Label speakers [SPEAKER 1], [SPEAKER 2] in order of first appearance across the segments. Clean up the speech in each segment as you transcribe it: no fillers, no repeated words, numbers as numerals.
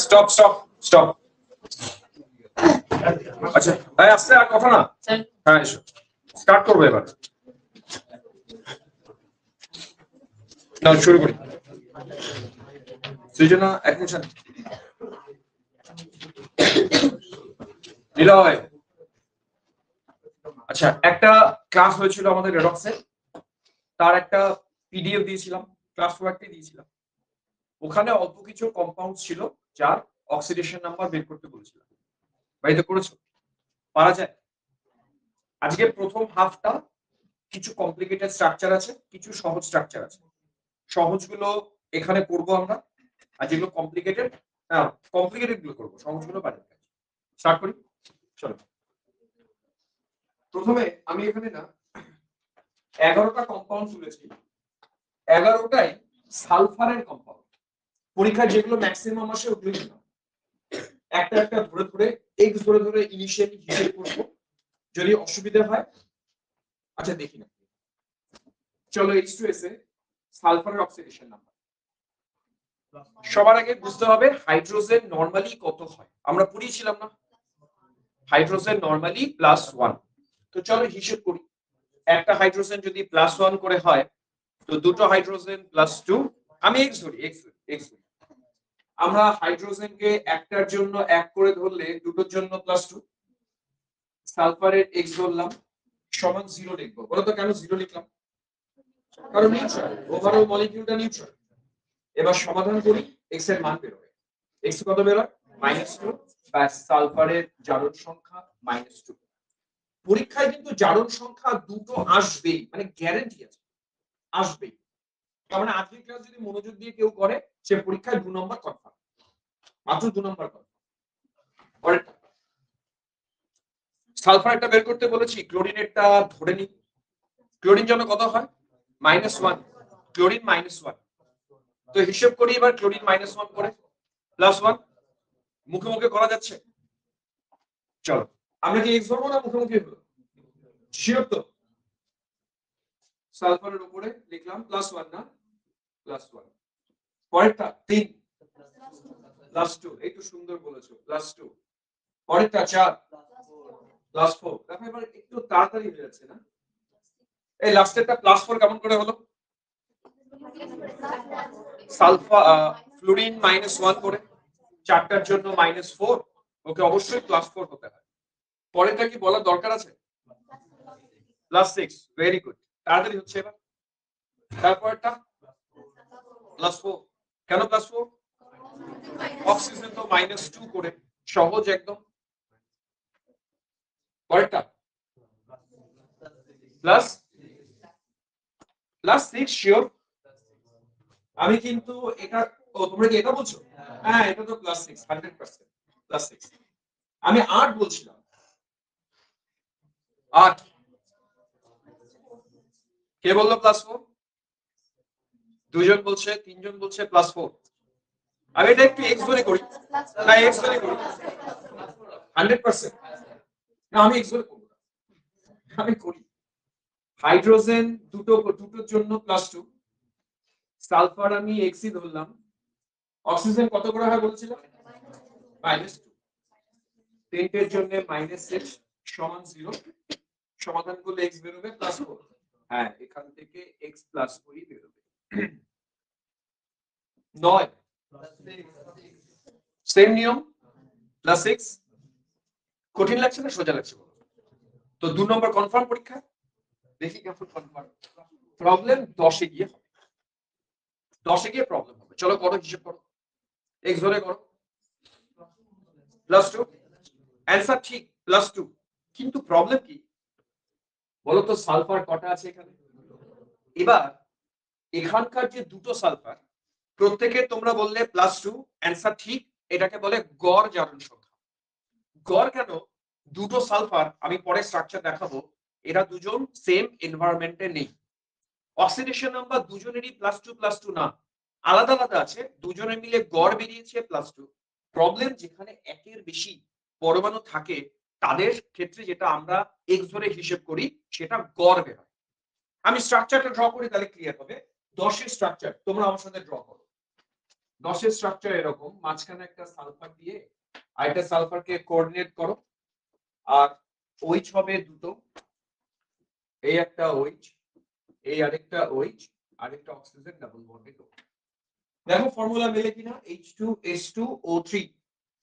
[SPEAKER 1] Stop stop stop. আচ্ছা আসছে আর কথা না, হ্যাঁ স্টার্ট করবো এবার। না শুরু করি। সৃজনা অ্যাডমিশন নিলয়। আচ্ছা একটা ক্লাস হয়েছিল আমাদের রেডক্সে, তার একটা পিডিএফ দিয়েছিলাম, ক্লাস ওয়ার্কটি দিয়েছিলাম। ওখানে অল্প কিছু কম্পাউন্ড ছিল যার অক্সিডেশন নাম্বার বের করতে বলেছিলাম। বাড়িতে করেছো? পারা যায়? আজকে প্রথম হাফটা কিছু কমপ্লিকেটেড স্ট্রাকচার আছে, কিছু সহজ স্ট্রাকচার আছে। সহজগুলো এখানে করব আমরা, আর যেগুলো কমপ্লিকেটেড গুলো করবো, সহজগুলো বাড়ি। স্টার্ট করি, চলো। প্রথমে আমি এখানে না 11টা কম্পাউন্ড তুলেছি, 11টাই সালফারের কম্পাউন্ড। পরীক্ষায় যেগুলো ম্যাক্সিমাম আসে ওগুলো না, একটা একটা ধরে ধরে এক্স ধরে ধরে ইনিশিয়ালি হিসেব করবো, যদি অসুবিধা হয়। আচ্ছা দেখি না, চলো H2S এ সালফারের অক্সিডেশন নাম্বার। সবার আগে বুঝতে হবে হাইড্রোজেন নরমালি কত হয়, আমরা পড়িয়েছিলাম না হাইড্রোজেন নরমালি +1। তো চলো হিসেব করি, একটা হাইড্রোজেন যদি +1 করে হয় তো দুটো হাইড্রোজেন +2, আমি এক্স ধরি, এক্স আমরা হাইড্রোজেনকে একটার জন্য 1 করে ধরলে দুটোর জন্য +2, সালফারের এক্স ধরলাম সমান 0 লিখবো। বলো তো কেন 0 লিখলাম? কারণ নিউট্রাল, ওভারঅল মলিকিউলটা নিউট্রাল। এবার সমাধান করি, এক্স এর মান বের হবে। এক্স কত বের হয়? -2, ব্যাস সালফারের জারণ সংখ্যা -2। পরীক্ষায় কিন্তু জারণ সংখ্যা দুটো আসবেই, মানে গ্যারান্টি আছে আসবেই। তার মানে আজকের ক্লাস যদি মনোযোগ দিয়ে কেউ করে সে পরীক্ষায় 2 নম্বর কনফার্ম, মাত্র 2 নম্বর কনফার্ম। পরেরটা সালফারটা বের করতে বলেছি, ক্লোরিনেরটা ধরে নি। ক্লোরিন জন্য কত হয়? -1, ক্লোরিন -1। তো হিসাব করি এবার, ক্লোরিন -1 করে +1 মুখে মুখে করা যাচ্ছে। চলো আমরা কি এক্স ধরবো না মুখে মুখে হলো? শিওর তো? সালফারের উপরে লিখলাম +1 না, +1। পরেরটা 3 +2, এই তো সুন্দর বলেছো, +2। পরেরটা 4 +4। দেখো এবার একটু তাড়াতাড়ি হয়ে যাচ্ছে না? এই লাস্টেরটা +4 কেমন করে হলো? সালফা ফ্লোরিন -1 করে, চারটার জন্য -4, ওকে অবশ্যই +4 হতে হয়। পরেরটা কি বলার দরকার আছে? +6, ভেরি গুড, তাড়াতাড়ি হচ্ছে এবার। তারপরটা +4, কেন +4? অক্সিজেন তো -2 করে, সহজ একদম। পরেরটা +6, শিওর? আমি কিন্তু এটা, ও তোমরা কি এটা বলছো? হ্যাঁ এটা তো +6, 100% +6। আমি 8 বলছিলাম, 8। কে বললো +4? দুইজন বলছে, তিনজন বলছে +4। আমি এটা একটু এক্স ধরে করি, না এক্স ধরে করি 100%। না আমি এক্স ধরে করব না, আমি করি। হাইড্রোজেন দুটোর জন্য +2, সালফার আমি এক্সই ধরলাম। অক্সিজেন কত করে হয় বলছিলাম? -2, তিনটের জন্য -6 সমান 0। সমাধান করলে এক্স বেরোবে +4। হ্যাঁ এখান থেকে এক্স +4ই বেরোবে। 9 সেম নিয়ম, +6। কঠিন লাগছে না সোজা লাগছে? তো 2 নম্বর কনফার্ম পরীক্ষা। দেখি কেমন কনফার্ম। প্রবলেম 10 এ গিয়ে হবে, 10 এ গিয়ে প্রবলেম হবে। চলো করো, হিসাব করো, এক্স ধরে করো। +2, অ্যানসার ঠিক +2। কিন্তু প্রবলেম কি বলো তো? সালফার কটা আছে এখানে? এবার এখানকার যে দুটো সালফার, প্রত্যেকে তোমরা বললে +2, অ্যানসার ঠিক। এটাকে বলে গড় জারণ সংখ্যা। গড় কেন? দুটো সালফার, আমি পরে স্ট্রাকচার দেখাবো, এরা দুজন সেম এনভায়রনমেন্টে নেই, অক্সিডেশন নাম্বার দুজনেরই +2 না, আলাদা আলাদা আছে, দুজনে মিলে গড় বেরিয়েছে +2। প্রবলেম যেখানে একের বেশি পরমাণু থাকে তাদের ক্ষেত্রে যেটা আমরা x ধরে হিসেব করি সেটা গড় বের হয়। আমি স্ট্রাকচারটা ড্র করি তাহলে ক্লিয়ার হবে। 10 এর স্ট্রাকচার তোমরা আমার সাথে ড্র করো। 10 এর স্ট্রাকচার এরকম, মাঝখানে একটা সালফার দিয়ে আরেকটা সালফারকে কোঅর্ডিনেট করো, আর OH হবে দুটো, এই একটা OH, এই আরেকটা OH, আরেকটা অক্সিজেন ডাবল বন্ডে। দেখো ফর্মুলা মিলে কিনা, H2S2O3,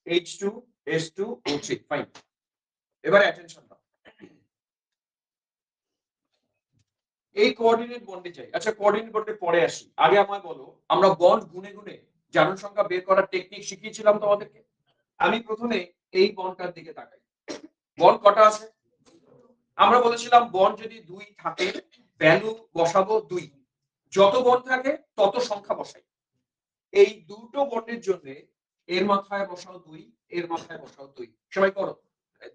[SPEAKER 1] H2S2O3, ফাইন। এবারে অ্যাটেনশন দাও, এই কোঅর্ডিনেট বন্ডে চাই। আচ্ছা কোঅর্ডিনেট বন্ডে পরে আসি, আগে আমায় বলো আমরা বন্ড গুনে গুনে জারণ সংখ্যা বের করার টেকনিক শিখিয়েছিলাম তোমাদেরকে। আমি প্রথমে এই বন্ডটার দিকে তাকাই, বন্ড কটা আছে? আমরা বলেছিলাম বন্ড যদি 2 থাকে ভ্যালু বসাবো 2, যত বন্ড থাকে তত সংখ্যা বসাই। এই দুটো বন্ডের জন্য এর মাথায় বসাও 2, এর মাথায় বসাও 2। সবাই করো,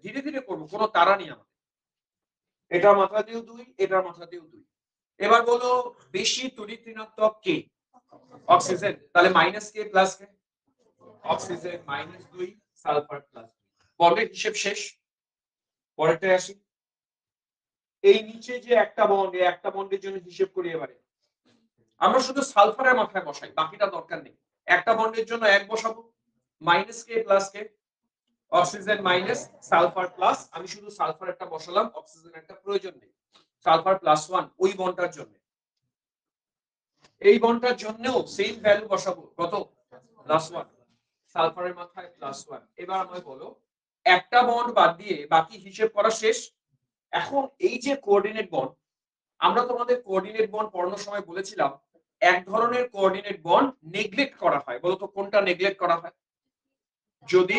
[SPEAKER 1] ধীরে ধীরে করবো, কোনো তাড়া নেই আমাদের। এটার মাথা দিয়েও 2, এটার মাথা দিয়েও 2। এবার বলো বেশি তড়িৎ ঋণাত্মক কে? অক্সিজেন, তাহলে মাইনাস কে প্লাস কে? Oxygen -2, sulphur +2। বন্ডের হিসেব শেষ। পরেরটায় আসি, এই নিচে যে একটা বন্ড, এই একটা বন্ডের জন্য হিসেব করি। এবারে আমরা শুধু সালফারের মাথায় বসাই, বাকিটা দরকার নেই। একটা বন্ডের জন্য 1 বসাবো, মাইনাস কে প্লাস কে? অক্সিজেন মাইনাস সালফার প্লাস, আমি শুধু সালফার একটা বসালাম, অক্সিজেন একটা প্রয়োজন নেই। সালফার +1 ওই বন্ডটার জন্য। এই বন্ডটার জন্যও সেম ভ্যালু বসাবো, কত? +1, সালফারের মাথায় +1। এবার আমায় বলো একটা বন্ড বাদ দিয়ে বাকি হিসেব করা শেষ। এখন এই যে কোঅর্ডিনেট বন্ড, আমরা তোমাদের কোঅর্ডিনেট বন্ড পড়ানোর সময় বলেছিলাম এক ধরনের কোঅর্ডিনেট বন্ড নেগলেক্ট করা হয়। বলো তো কোনটা নেগলেক্ট করা হয়? যদি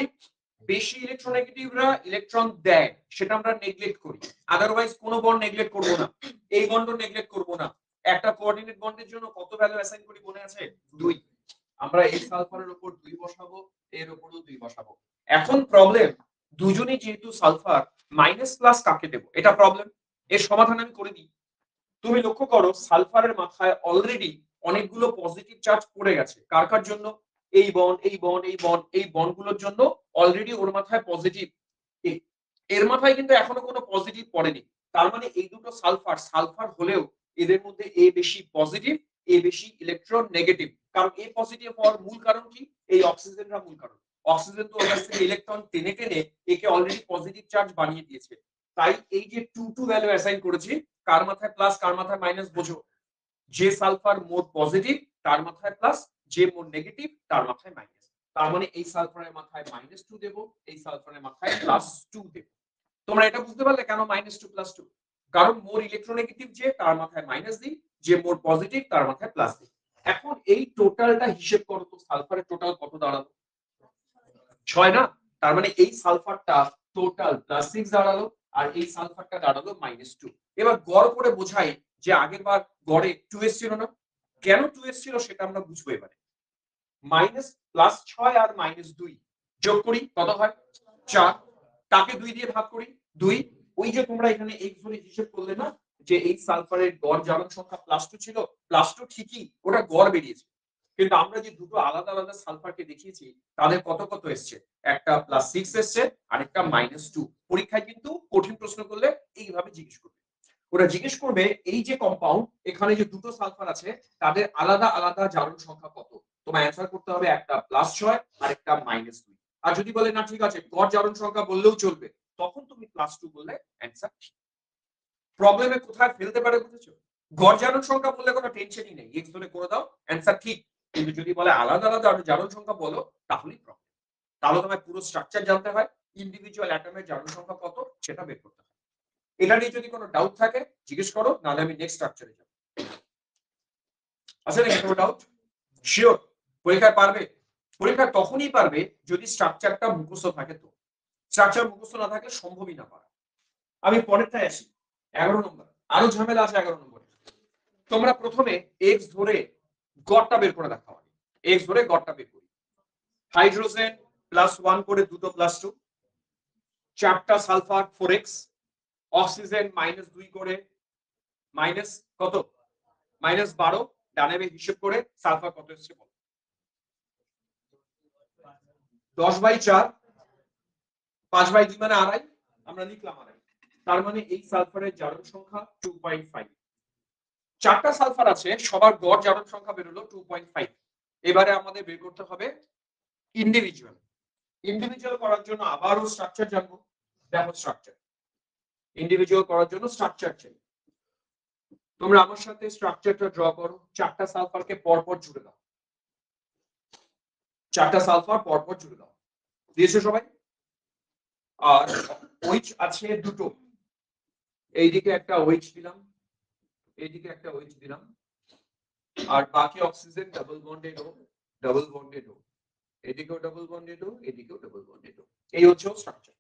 [SPEAKER 1] বেশি ইলেকট্রোনেগেটিভরা ইলেকট্রন দেয় সেটা আমরা নেগলেক্ট করি, আদারওয়াইজ কোনো বন্ড নেগলেক্ট করব না। এই বন্ডও নেগলেক্ট করব না। একটা কোঅর্ডিনেট বন্ডের জন্য কত ভ্যালু অ্যাসাইন করি মনে আছে? 2। আমরা এই সালফারের উপর 2 বসাবো, এর উপরও 2 বসাবো। এখন প্রবলেম, দুজনেই যেহেতু সালফার, মাইনাস প্লাস কাকে দেব? এটা প্রবলেম। এর সমাধান আমি করে দিই। তুমি লক্ষ্য করো সালফারের মাথায় অলরেডি অনেকগুলো পজিটিভ চার্জ পড়ে গেছে। কার কার জন্য? এই বন্ড, এই বন্ড, এই বন্ড, এই বন্ডগুলোর জন্য অলরেডি ওর মাথায় পজিটিভ। এর মাথায় কিন্তু এখনো কোনো পজিটিভ পড়েনি। তার মানে এই দুটো সালফার সালফার হলেও এদের মধ্যে এ বেশি পজিটিভ, এ বেশি ইলেকট্রন নেগেটিভ। কারণ এ পজিটিভ হওয়ার মূল কারণ কি? এই অক্সিজেনরা মূল কারণ। অক্সিজেন তো ওর কাছ থেকে ইলেকট্রন টেনে টেনে একে অলরেডি পজিটিভ চার্জ বানিয়ে দিয়েছে। তাই এই যে 2 ভ্যালু অ্যাসাইন করেছি, কার মাথায় প্লাস কার মাথায় মাইনাস বোঝো। যে সালফার মোড পজিটিভ তার মাথায় প্লাস, যে মোড নেগেটিভ তার মাথায় মাইনাস। তার মানে এই সালফারের মাথায় -2 দেব, এই সালফারের মাথায় +2 দেব। তোমরা এটা বুঝতে পারলে কেন -2 +2? কারণ মোর ইলেকট্রোনেগেটিভ যে তার মাথায় মাইনাস দিই, যে মোর পজিটিভ তার মাথায় প্লাস দিই। এখন এই টোটালটা হিসেব করো তো, সালফারের টোটাল কত দাঁড়ালো? 6 না? তার মানে এই সালফারটা টোটাল +6 দাঁড়ালো, আর এই সালফারটা দাঁড়ালো -2। এবার গড় করে বোঝাই যে আগের বার গড়ে 2 এসেছিল না? কেন 2 এসেছিল সেটা আমরা বুঝবো এবারে। +6 আর -2 যোগ করি, কত হয়? 4। তাকে 2 দিয়ে ভাগ করি, 2। ওই যে তোমরা এখানে x ধরে হিসেব করলে না যে এই সালফারের গড় জারণ সংখ্যা +2 ছিল, +2 ঠিকই, ওটা গড় বেরিয়েছে। কিন্তু আমরা যে দুটো আলাদা আলাদা সালফারকে দেখিয়েছি তাদের কত কত এসছে, একটা +6 এসছে আর একটা -2। পরীক্ষায় কিন্তু কঠিন প্রশ্ন করলে এইভাবে জিজ্ঞেস করবে। ওরা জিজ্ঞেস করবে এই যে কম্পাউন্ড, এখানে যে দুটো সালফার আছে তাদের আলাদা আলাদা জারণ সংখ্যা কত। তোমায় অ্যানসার করতে হবে একটা +6 আর একটা -2। আর যদি বলে না ঠিক আছে গড় জারণ সংখ্যা বললেও চলবে, তখন তুমি +2 বললে অ্যানসার ঠিক। প্রবলেমে কোথায় ফেলতে পারে বুঝেছো? গড় জারণ সংখ্যা বললে কোনো টেনশনই নেই, x ধরে করে দাও অ্যানসার ঠিক। কিন্তু যদি বলে আলাদা আলাদা জারণ সংখ্যা বলো তাহলেই প্রবলেম। তাহলে তোমায় পুরো স্ট্রাকচার জানতে হয়, ইন্ডিভিজুয়াল অ্যাটমের জারণ সংখ্যা কত সেটা বের করতে হয়। এটা নিয়ে যদি কোনো ডাউট থাকে জিজ্ঞেস করো, নাহলে আমি নেক্সট স্ট্রাকচারে যাব। আছে নাকি কোনো ডাউট? শিওর পরীক্ষায় পারবে? পরীক্ষা তখনই পারবে যদি স্ট্রাকচারটা মুখস্থ থাকে। তো স্ট্রাকচার মুখস্থ না থাকলে সম্ভবই না পারা। আমি পরেরটায় আসি, 11 নম্বর। আরো ঝামেলা আছে 11 নম্বরে। তোমরা প্রথমে x ধরে গড়টা বের করে দেখাও। x ধরে গড়টা বের করি। হাইড্রোজেন +1 করে দুটো +2, চারটা সালফার 4x, অক্সিজেন -2 করে মাইনাস কত? -12 ডানে হিসেব করে সালফার কত এসছে বলো। 10/4 5/2 মানে আড়াই, আমরা লিখলাম আড়াই। তার মানে এই সালফারের জারণ সংখ্যা 2.5। চারটা সালফার আছে, সবার গড় জারণ সংখ্যা বেরোলো 2.5। এবারে আমাদের বের করতে হবে ইন্ডিভিজুয়াল। ইন্ডিভিজুয়াল করার জন্য আবারও স্ট্রাকচার জানবো। দেখো স্ট্রাকচার, ইন্ডিভিজুয়াল করার জন্য স্ট্রাকচার চাই। তোমরা আমার সাথে স্ট্রাকচারটা ড্র করো। চারটা সালফারকে পরপর জুড়ে দাও। চারটা সালফার পরপর জুড়ে দাও। দিয়েছো সবাই? আর ওইচ আছে দুটো, এইদিকে একটা ওইচ দিলাম, এইদিকে একটা ওইচ দিলাম, আর বাকি oxygen double bonded O double bonded ও, এদিকেও ডাবল বন্ডেড ও এদিকেও ডাবল বন্ডেড ও। এই হচ্ছে স্ট্রাকচার।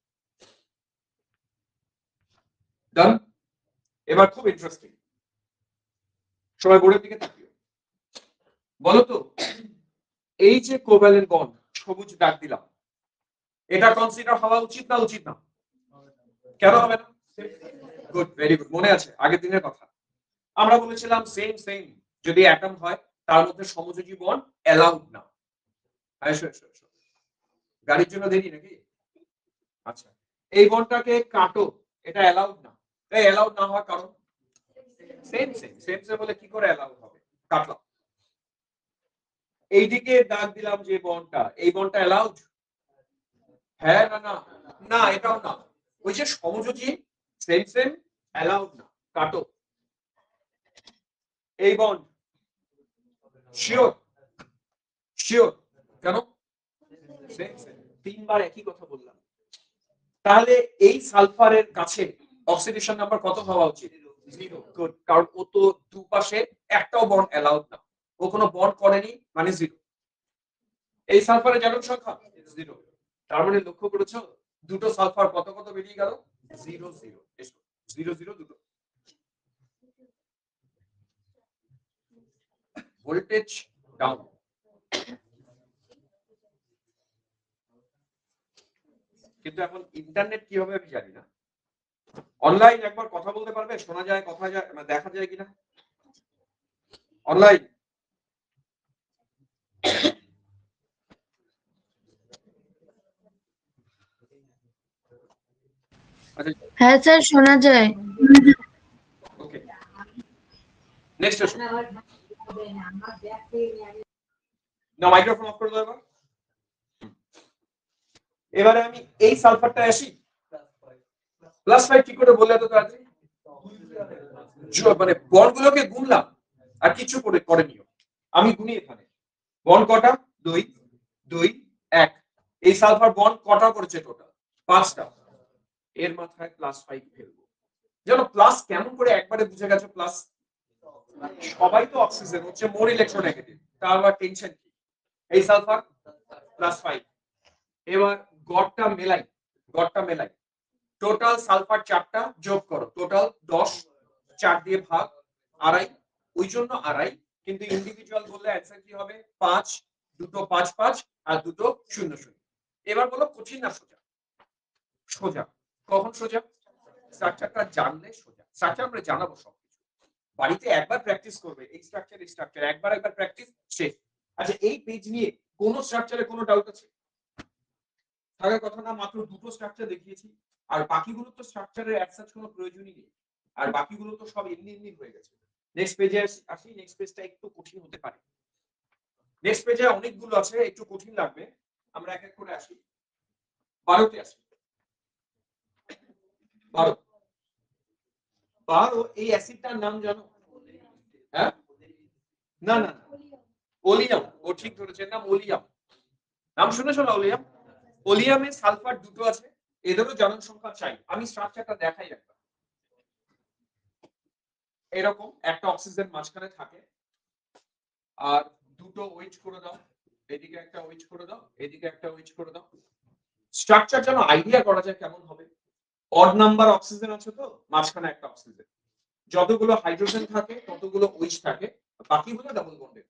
[SPEAKER 1] ডান। এবার খুব ইন্টারেস্টিং, সবাই বোর্ডের দিকে তাকিও। বলো তো এই যে কোভ্যালেন্ট বন্ড সবুজ দাগ দিলাম, এটা কনসিডার হওয়া উচিত না উচিত না? কেন হবে না? গুড, ভেরি গুড, মনে আছে আগের দিনের কথা। আমরা বলেছিলাম সেম সেম যদি অ্যাটম হয় তার মধ্যে সমযোজী বন্ড অ্যালাউড না। এসো এসো এসো, গাড়ির জন্য দেরি নাকি? আচ্ছা, এই বন্ডটাকে কাটো, এটা অ্যালাউড না। এই অ্যালাউড না হওয়ার কারণ সেম সেম সেম সেম বলে কি করে অ্যালাউড হবে? কাটলাম। এইদিকে দাগ দিলাম যে বন্ডটা, এই বন্ডটা অ্যালাউড? হ্যাঁ না না না, এটাও না। ওই যে সমযোজী সেম সেম অ্যালাউড না, কাটো। এই বন্ড শিওর শিওর, কেন? সেম সেম, তিনবার একই কথা বললাম। তাহলে এই সালফারের কাছে অক্সিডেশন নাম্বার কত হওয়া উচিত? 0। গুড, কারণ ও তো দুপাশে একটাও বন্ড অ্যালাউড না, ও কোনো বন্ড করেনি মানে 0। এই সালফারের জারণ সংখ্যা 0। তার মানে লক্ষ্য করেছো দুটো সালফার কত কত বেরিয়ে গেল? 0 0। এসো 0 0 দুটো। Voltage down. কিন্তু এখন ইন্টারনেট কি হবে আমি জানি না। অনলাইন একবার কথা বলতে পারবে? শোনা যায়, কথা যায়, দেখা যায় কিনা অনলাইন?
[SPEAKER 2] হ্যাঁ স্যার, শোনা যায়।
[SPEAKER 1] ওকে, নেক্সট আসো। না, মাইক্রোফোন অফ করে দাও এবার। এবারে আমি এই সালফারটা আসি +5 কি করে বললে এত তাড়াতাড়ি? মানে বন্ডগুলোকে গুনলাম আর কিছু করে করেনিও। আমি গুনি এখানে বন্ড কটা? 2 2 1। এই সালফার বন্ড কটা করেছে টোটাল? 5টা। এর মাথায় +5 ফেলবো। জানো প্লাস কেমন করে একবারে বুঝে গেছো প্লাস? সবাই তো অক্সিজেন, হচ্ছে মোর ইলেকট্রোনেগেটিভ, তার আবার টেনশন কি? এই সালফার +5। এবার গড়টা মেলাই, গড়টা মেলাই। টোটাল সালফার 4টা যোগ করো, টোটাল 10, 4 দিয়ে ভাগ, আড়াই। ওই জন্য আড়াই, কিন্তু ইন্ডিভিজুয়াল বললে অ্যানসার কি হবে? 5, দুটো 5 5 আর দুটো 0 0। এবার বলো কঠিন না সোজা? সোজা। কখন সোজা? স্ট্রাকচারটা জানলে সোজা। স্ট্রাকচার আমরা জানাবো সবকিছু, বাড়িতে একবার প্র্যাকটিস করবে। এই স্ট্রাকচার একবার প্র্যাকটিস শেষ। আচ্ছা, এই পেজ নিয়ে কোন স্ট্রাকচারে কোনো ডাউট আছে? থাকার কথা না, মাত্র দুটো স্ট্রাকচার দেখিয়েছি, আর বাকিগুলো তো স্ট্রাকচারের অ্যাজ কোনো প্রয়োজনই নেই, আর বাকিগুলো তো সব এমনি এমনি হয়ে গেছে। নেক্সট পেজে আসি, নেক্সট পেজটা একটু কঠিন হতে পারে। নেক্সট পেজে অনেকগুলো আছে, একটু কঠিন লাগবে। আমরা এক এক করে আসি। 12তে আসি। 12 12 এই অ্যাসিডটার নাম জানো? হ্যাঁ, না না না, ওলিয়াম। ও ঠিক ধরেছেন, নাম ওলিয়াম। নাম শুনেছো না ওলিয়াম? ওলিয়ামে সালফার দুটো আছে, এদেরও জারণ সংখ্যা চাই। আমি স্ট্রাকচারটা দেখাই একবার। এরকম একটা অক্সিজেন মাঝখানে থাকে, আর দুটো ওয়েজ করে দাও, এদিকে একটা ওয়েজ করে দাও, এদিকে একটা ওয়েজ করে দাও। স্ট্রাকচার যেন আইডিয়া করা যায় কেমন হবে। অড নাম্বার অক্সিজেন আছে তো, মাঝখানে একটা অক্সিজেন, যতগুলো হাইড্রোজেন থাকে ততগুলো ওয়েজ থাকে, বাকিগুলো ডাবল বন্ডেড।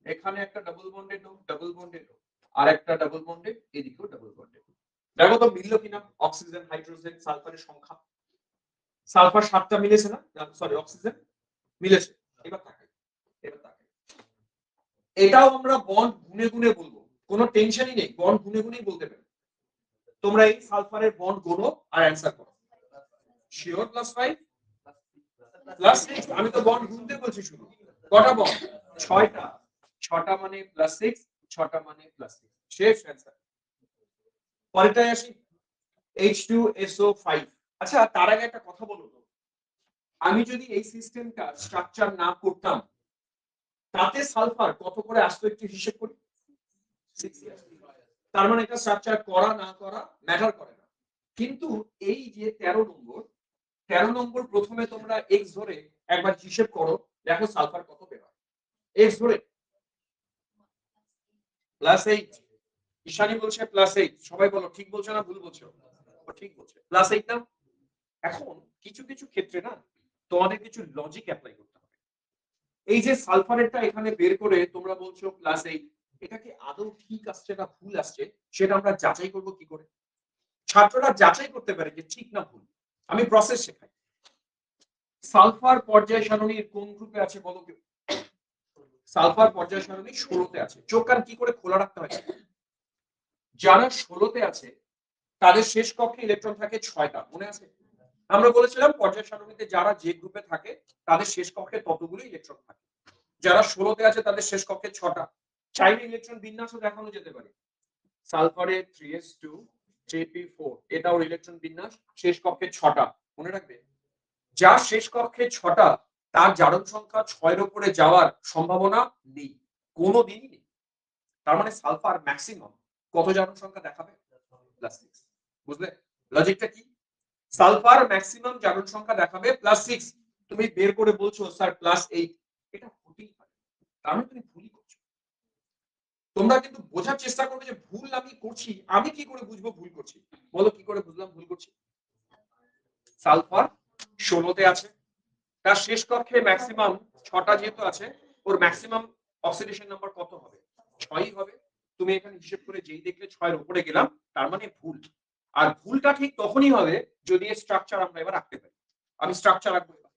[SPEAKER 1] এখানে একটা double bonded no, double bonded no, আর একটা ডাবল বন্ডেড, এদিকেও ডাবল বন্ডেড। দেখো তো মিললো কিনা অক্সিজেন হাইড্রোজেন সালফারের সংখ্যা। সালফার 7টা মিলেছে না? সরি, অক্সিজেন মিলেছে। এবার তাকাই, এটাও আমরা বন্ড গুনে গুনে বলবো, কোনো টেনশনই নেই, বন্ড গুনে গুনেই বলতে পারি। তোমরা এই সালফারের বন্ড গোনো আর অ্যান্সার করো। শিওর +5 +6, আমি তো বন্ড গুনতে বলছি শুধু। কটা বন্ড? 6টা। 6টা মানে +6, 6টা মানে +6, শেষ অ্যান্সার। পরেরটায় আসি, H2SO5। আচ্ছা, তার আগে একটা কথা বলবো তো, আমি যদি এই সিস্টেমটা স্ট্রাকচার না করতাম, তাতে সালফার কত করে আসতো একটু হিসেব করি। 6 years। তার মানে এটা স্ট্রাকচার করা না করা ম্যাটার করে না। কিন্তু এই যে 13 নম্বর প্রথমে তোমরা এক্স ধরে একবার হিসেব করো, দেখো সালফার কত বের হয়। এক্স ধরে +8, ঈশানী বলছে +8, সবাই বলো ঠিক বলছো না ভুল বলছো? ঠিক বলছে, +8 না। এখন কিছু কিছু ক্ষেত্রে না তোমাদের কিছু লজিক অ্যাপ্লাই করতে হবে। এই যে সালফারেরটা এখানে বের করে তোমরা বলছো +8, এটা কি আদৌ ঠিক আসছে না ভুল আসছে, সেটা আমরা যাচাই করব কি করে? ছাত্ররা যাচাই করতে পারে যে ঠিক না ভুল। আমি প্রসেস শেখাই। সালফার পর্যায় সারণীর কোন গ্রুপে আছে বলো কেউ? সালফার পর্যায় সারণী 16তে আছে। চোখ কান কি করে খোলা রাখতে হয়? যারা 16তে আছে তাদের শেষ কক্ষে ইলেকট্রন থাকে 6টা, মনে আছে? আমরা বলেছিলাম পর্যায় সারণীতে যারা যে গ্রুপে থাকে তাদের শেষ কক্ষে ততগুলো ইলেকট্রন থাকে। যারা 16তে আছে তাদের শেষ কক্ষে 6টা। চাইলে ইলেকট্রন বিন্যাসও দেখানো যেতে পারে। সালফারে 3s2 3p4, এটাও ইলেকট্রন বিন্যাস, শেষ কক্ষে 6টা, মনে রাখবে। যার শেষ কক্ষে 6টা তার জারণ সংখ্যা 6 এর উপরে যাওয়ার সম্ভাবনা নেই, কোনোদিনই নেই। তার মানে সালফার ম্যাক্সিমাম কত জারণ সংখ্যা দেখাবে? +6। বুঝলে লজিকটা কি? সালফার ম্যাক্সিমাম জারণ সংখ্যা দেখাবে +6। তুমি বের করে বলছো স্যার +8, এটা হতেই পারে, কারণ তুমি ভুলই করছো। তোমরা কিন্তু বোঝার চেষ্টা করবে যে ভুল আমি করছি, আমি কি করে বুঝবো ভুল করছি? বলো কি করে বুঝলাম ভুল করছি? সালফার 16তে আছে, তার শেষ কক্ষে ম্যাক্সিমাম 6টা যেহেতু আছে, ওর ম্যাক্সিমাম অক্সিডেশন নাম্বার কত হবে? 6ই হবে। তুমি এখানে হিসেব করে যেই দেখলে 6 এর উপরে গেলাম, তার মানে ভুল। আর ভুলটা ঠিক তখনই হবে যদি এর স্ট্রাকচার আমরা এবার রাখতে পারি। আমি স্ট্রাকচার রাখবো এবার।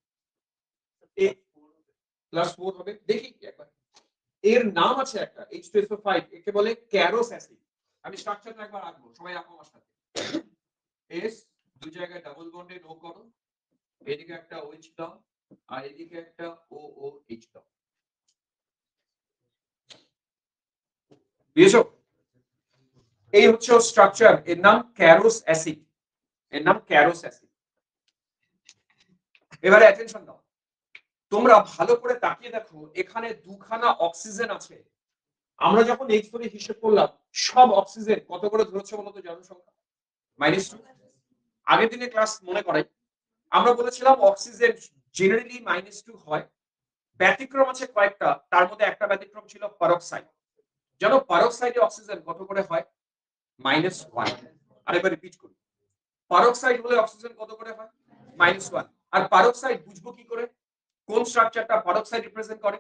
[SPEAKER 1] A +4 হবে, দেখি একবার। এর নাম আছে একটা H2SO5, একে বলে ক্যারোস অ্যাসিড। আমি স্ট্রাকচারটা একবার রাখবো, সবাই রাখো আমার সাথে। S দুই জায়গায় ডাবল বন্ডে নো করো, এদিকে একটা OH দাও আর এদিকে একটা OOH দাও, দিয়েছো? এই হচ্ছে স্ট্রাকচার, এর নাম ক্যারোস অ্যাসিড, এর নাম ক্যারোস অ্যাসিড। এবারে অ্যাটেনশন দাও, তোমরা ভালো করে তাকিয়ে দেখো, এখানে দুখানা অক্সিজেন আছে। আমরা যখন H ধরে হিসেব করলাম, সব অক্সিজেন কত করে ধরেছে বলতো জারণ সংখ্যা? -2। আগের দিনে ক্লাস মনে করাই, আমরা বলেছিলাম অক্সিজেন জেনারেলি -2 হয়, ব্যতিক্রম আছে কয়েকটা, তার মধ্যে একটা ব্যতিক্রম ছিল পারক্সাইড। জানো পারক্সাইডে অক্সিজেন কত করে হয়? -1। আরেকবার রিপিট করি, পারক্সাইড হলে অক্সিজেন কত করে হয়? -1। আর পারক্সাইড বুঝবো কি করে? কোন স্ট্রাকচারটা পারক্সাইড রিপ্রেজেন্ট করে?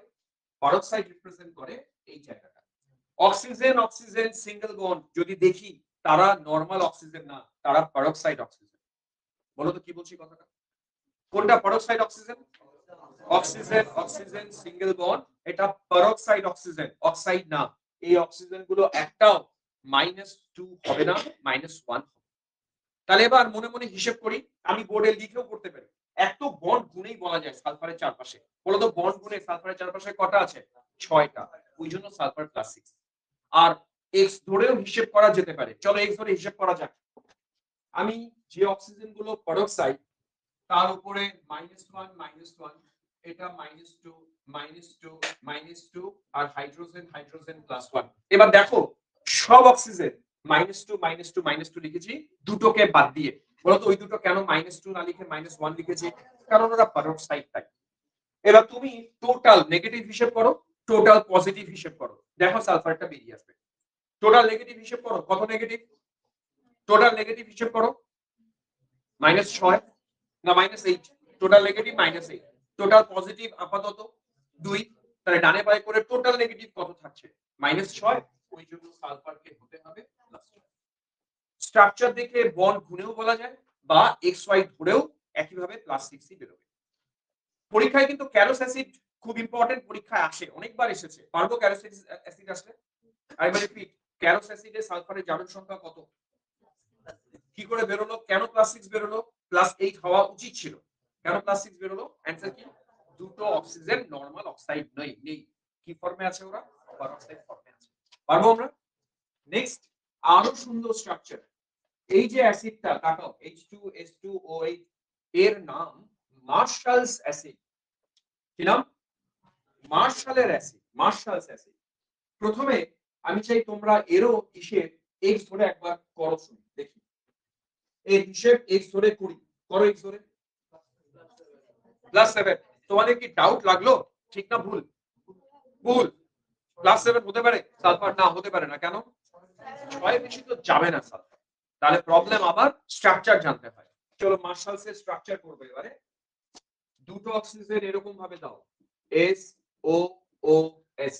[SPEAKER 1] পারক্সাইড রিপ্রেজেন্ট করে এই জায়গাটা। অক্সিজেন অক্সিজেন সিঙ্গেল বন্ড যদি দেখি, তারা নরমাল অক্সিজেন না, তারা পারক্সাইড অক্সিজেন। বলো তো কি বলছি কথাটা? কোনটা peroxide oxygen? Oxygen oxygen single bond, এটা পারক্সাইড অক্সিজেন, অক্সাইড না। এই অক্সিজেন গুলো একটাও -2 হবে না, -1 হবে। তাহলে এবার মনে মনে হিসেব করি, আমি বোর্ডে লিখেও করতে পারি। এত বন্ড গুণেই বলা যায় সালফারের চারপাশে। বলো তো বন্ড গুণে সালফারের চারপাশে কটা আছে? 6টা। ওই জন্য সালফার +6। আর এক্স ধরেও হিসেব করা যেতে পারে, চলো এক্স ধরে হিসেব করা যাক। আমি যে অক্সিজেন গুলো পারক্সাইড, তার উপরে -1 -1, এটা -2 -2 -2, আর হাইড্রোজেন হাইড্রোজেন +1। এবার দেখো সব অক্সিজেন -2 -2 -2 লিখেছি, দুটোকে বাদ দিয়ে। বলতো ওই দুটো কেন -2 না লিখে -1 লিখেছি? কারণ ওরা পারক্সাইড তাই। এবার তুমি টোটাল নেগেটিভ হিসেব করো, টোটাল পজিটিভ হিসেব করো, দেখো সালফারটা বেরিয়ে আসবে। টোটাল নেগেটিভ হিসেব করো, কত নেগেটিভ? টোটাল নেগেটিভ হিসেব করো, -6 না -8, টোটাল নেগেটিভ -8, টোটাল পজিটিভ আপাতত 2। তাহলে ডানে বাঁয়ে করে টোটাল নেগেটিভ কত থাকছে? -6। ওই জন্য সালফারকে হতে হবে +6। স্ট্রাকচার দেখে বন্ড গুণেও বলা যায়, বা XY ধরেও একইভাবে +6ই বেরোবে। পরীক্ষায় কিন্তু ক্যারোস অ্যাসিড খুব ইম্পর্টেন্ট, পরীক্ষায় আসে, অনেকবার এসেছে। পারবো ক্যারোস অ্যাসিড আসলে? আরেকবার রিপিট, ক্যারোস অ্যাসিডে সালফারের জারণ সংখ্যা কত? কি করে বেরোলো? কেন +6 বেরোলো? +8 হওয়া উচিত ছিল, কেন +6 বেরোলো? অ্যান্সার কি? দুটো অক্সিজেন নরমাল অক্সাইড নেই। কি ফর্মে আছে ওরা? পারঅক্সাইড ফর্মে আছে। পারবো আমরা? নেক্সট, আরো সুন্দর স্ট্রাকচার। এই যে অ্যাসিডটা তাকাও, H2S2OH, এর নাম মার্শালস অ্যাসিড। কি নাম? মার্শালের অ্যাসিড, মার্শালস অ্যাসিড। প্রথমে আমি চাই তোমরা এরও হিসেব x ধরে একবার করো, শুনি দেখি। এর হিসেব x ধরে করি, করো x ধরে। +7। তোমাদের কি ডাউট লাগলো? ঠিক না ভুল? ভুল। +7 হতে পারে সালফার? না, হতে পারে না। কেন? 6 বেশি তো যাবে না সালফার। তাহলে প্রবলেম আবার স্ট্রাকচার জানতে হয়। চলো মার্শালস এর স্ট্রাকচার করব এবারে। দুটো অক্সিজেন এরকম ভাবে দাও, SOOS,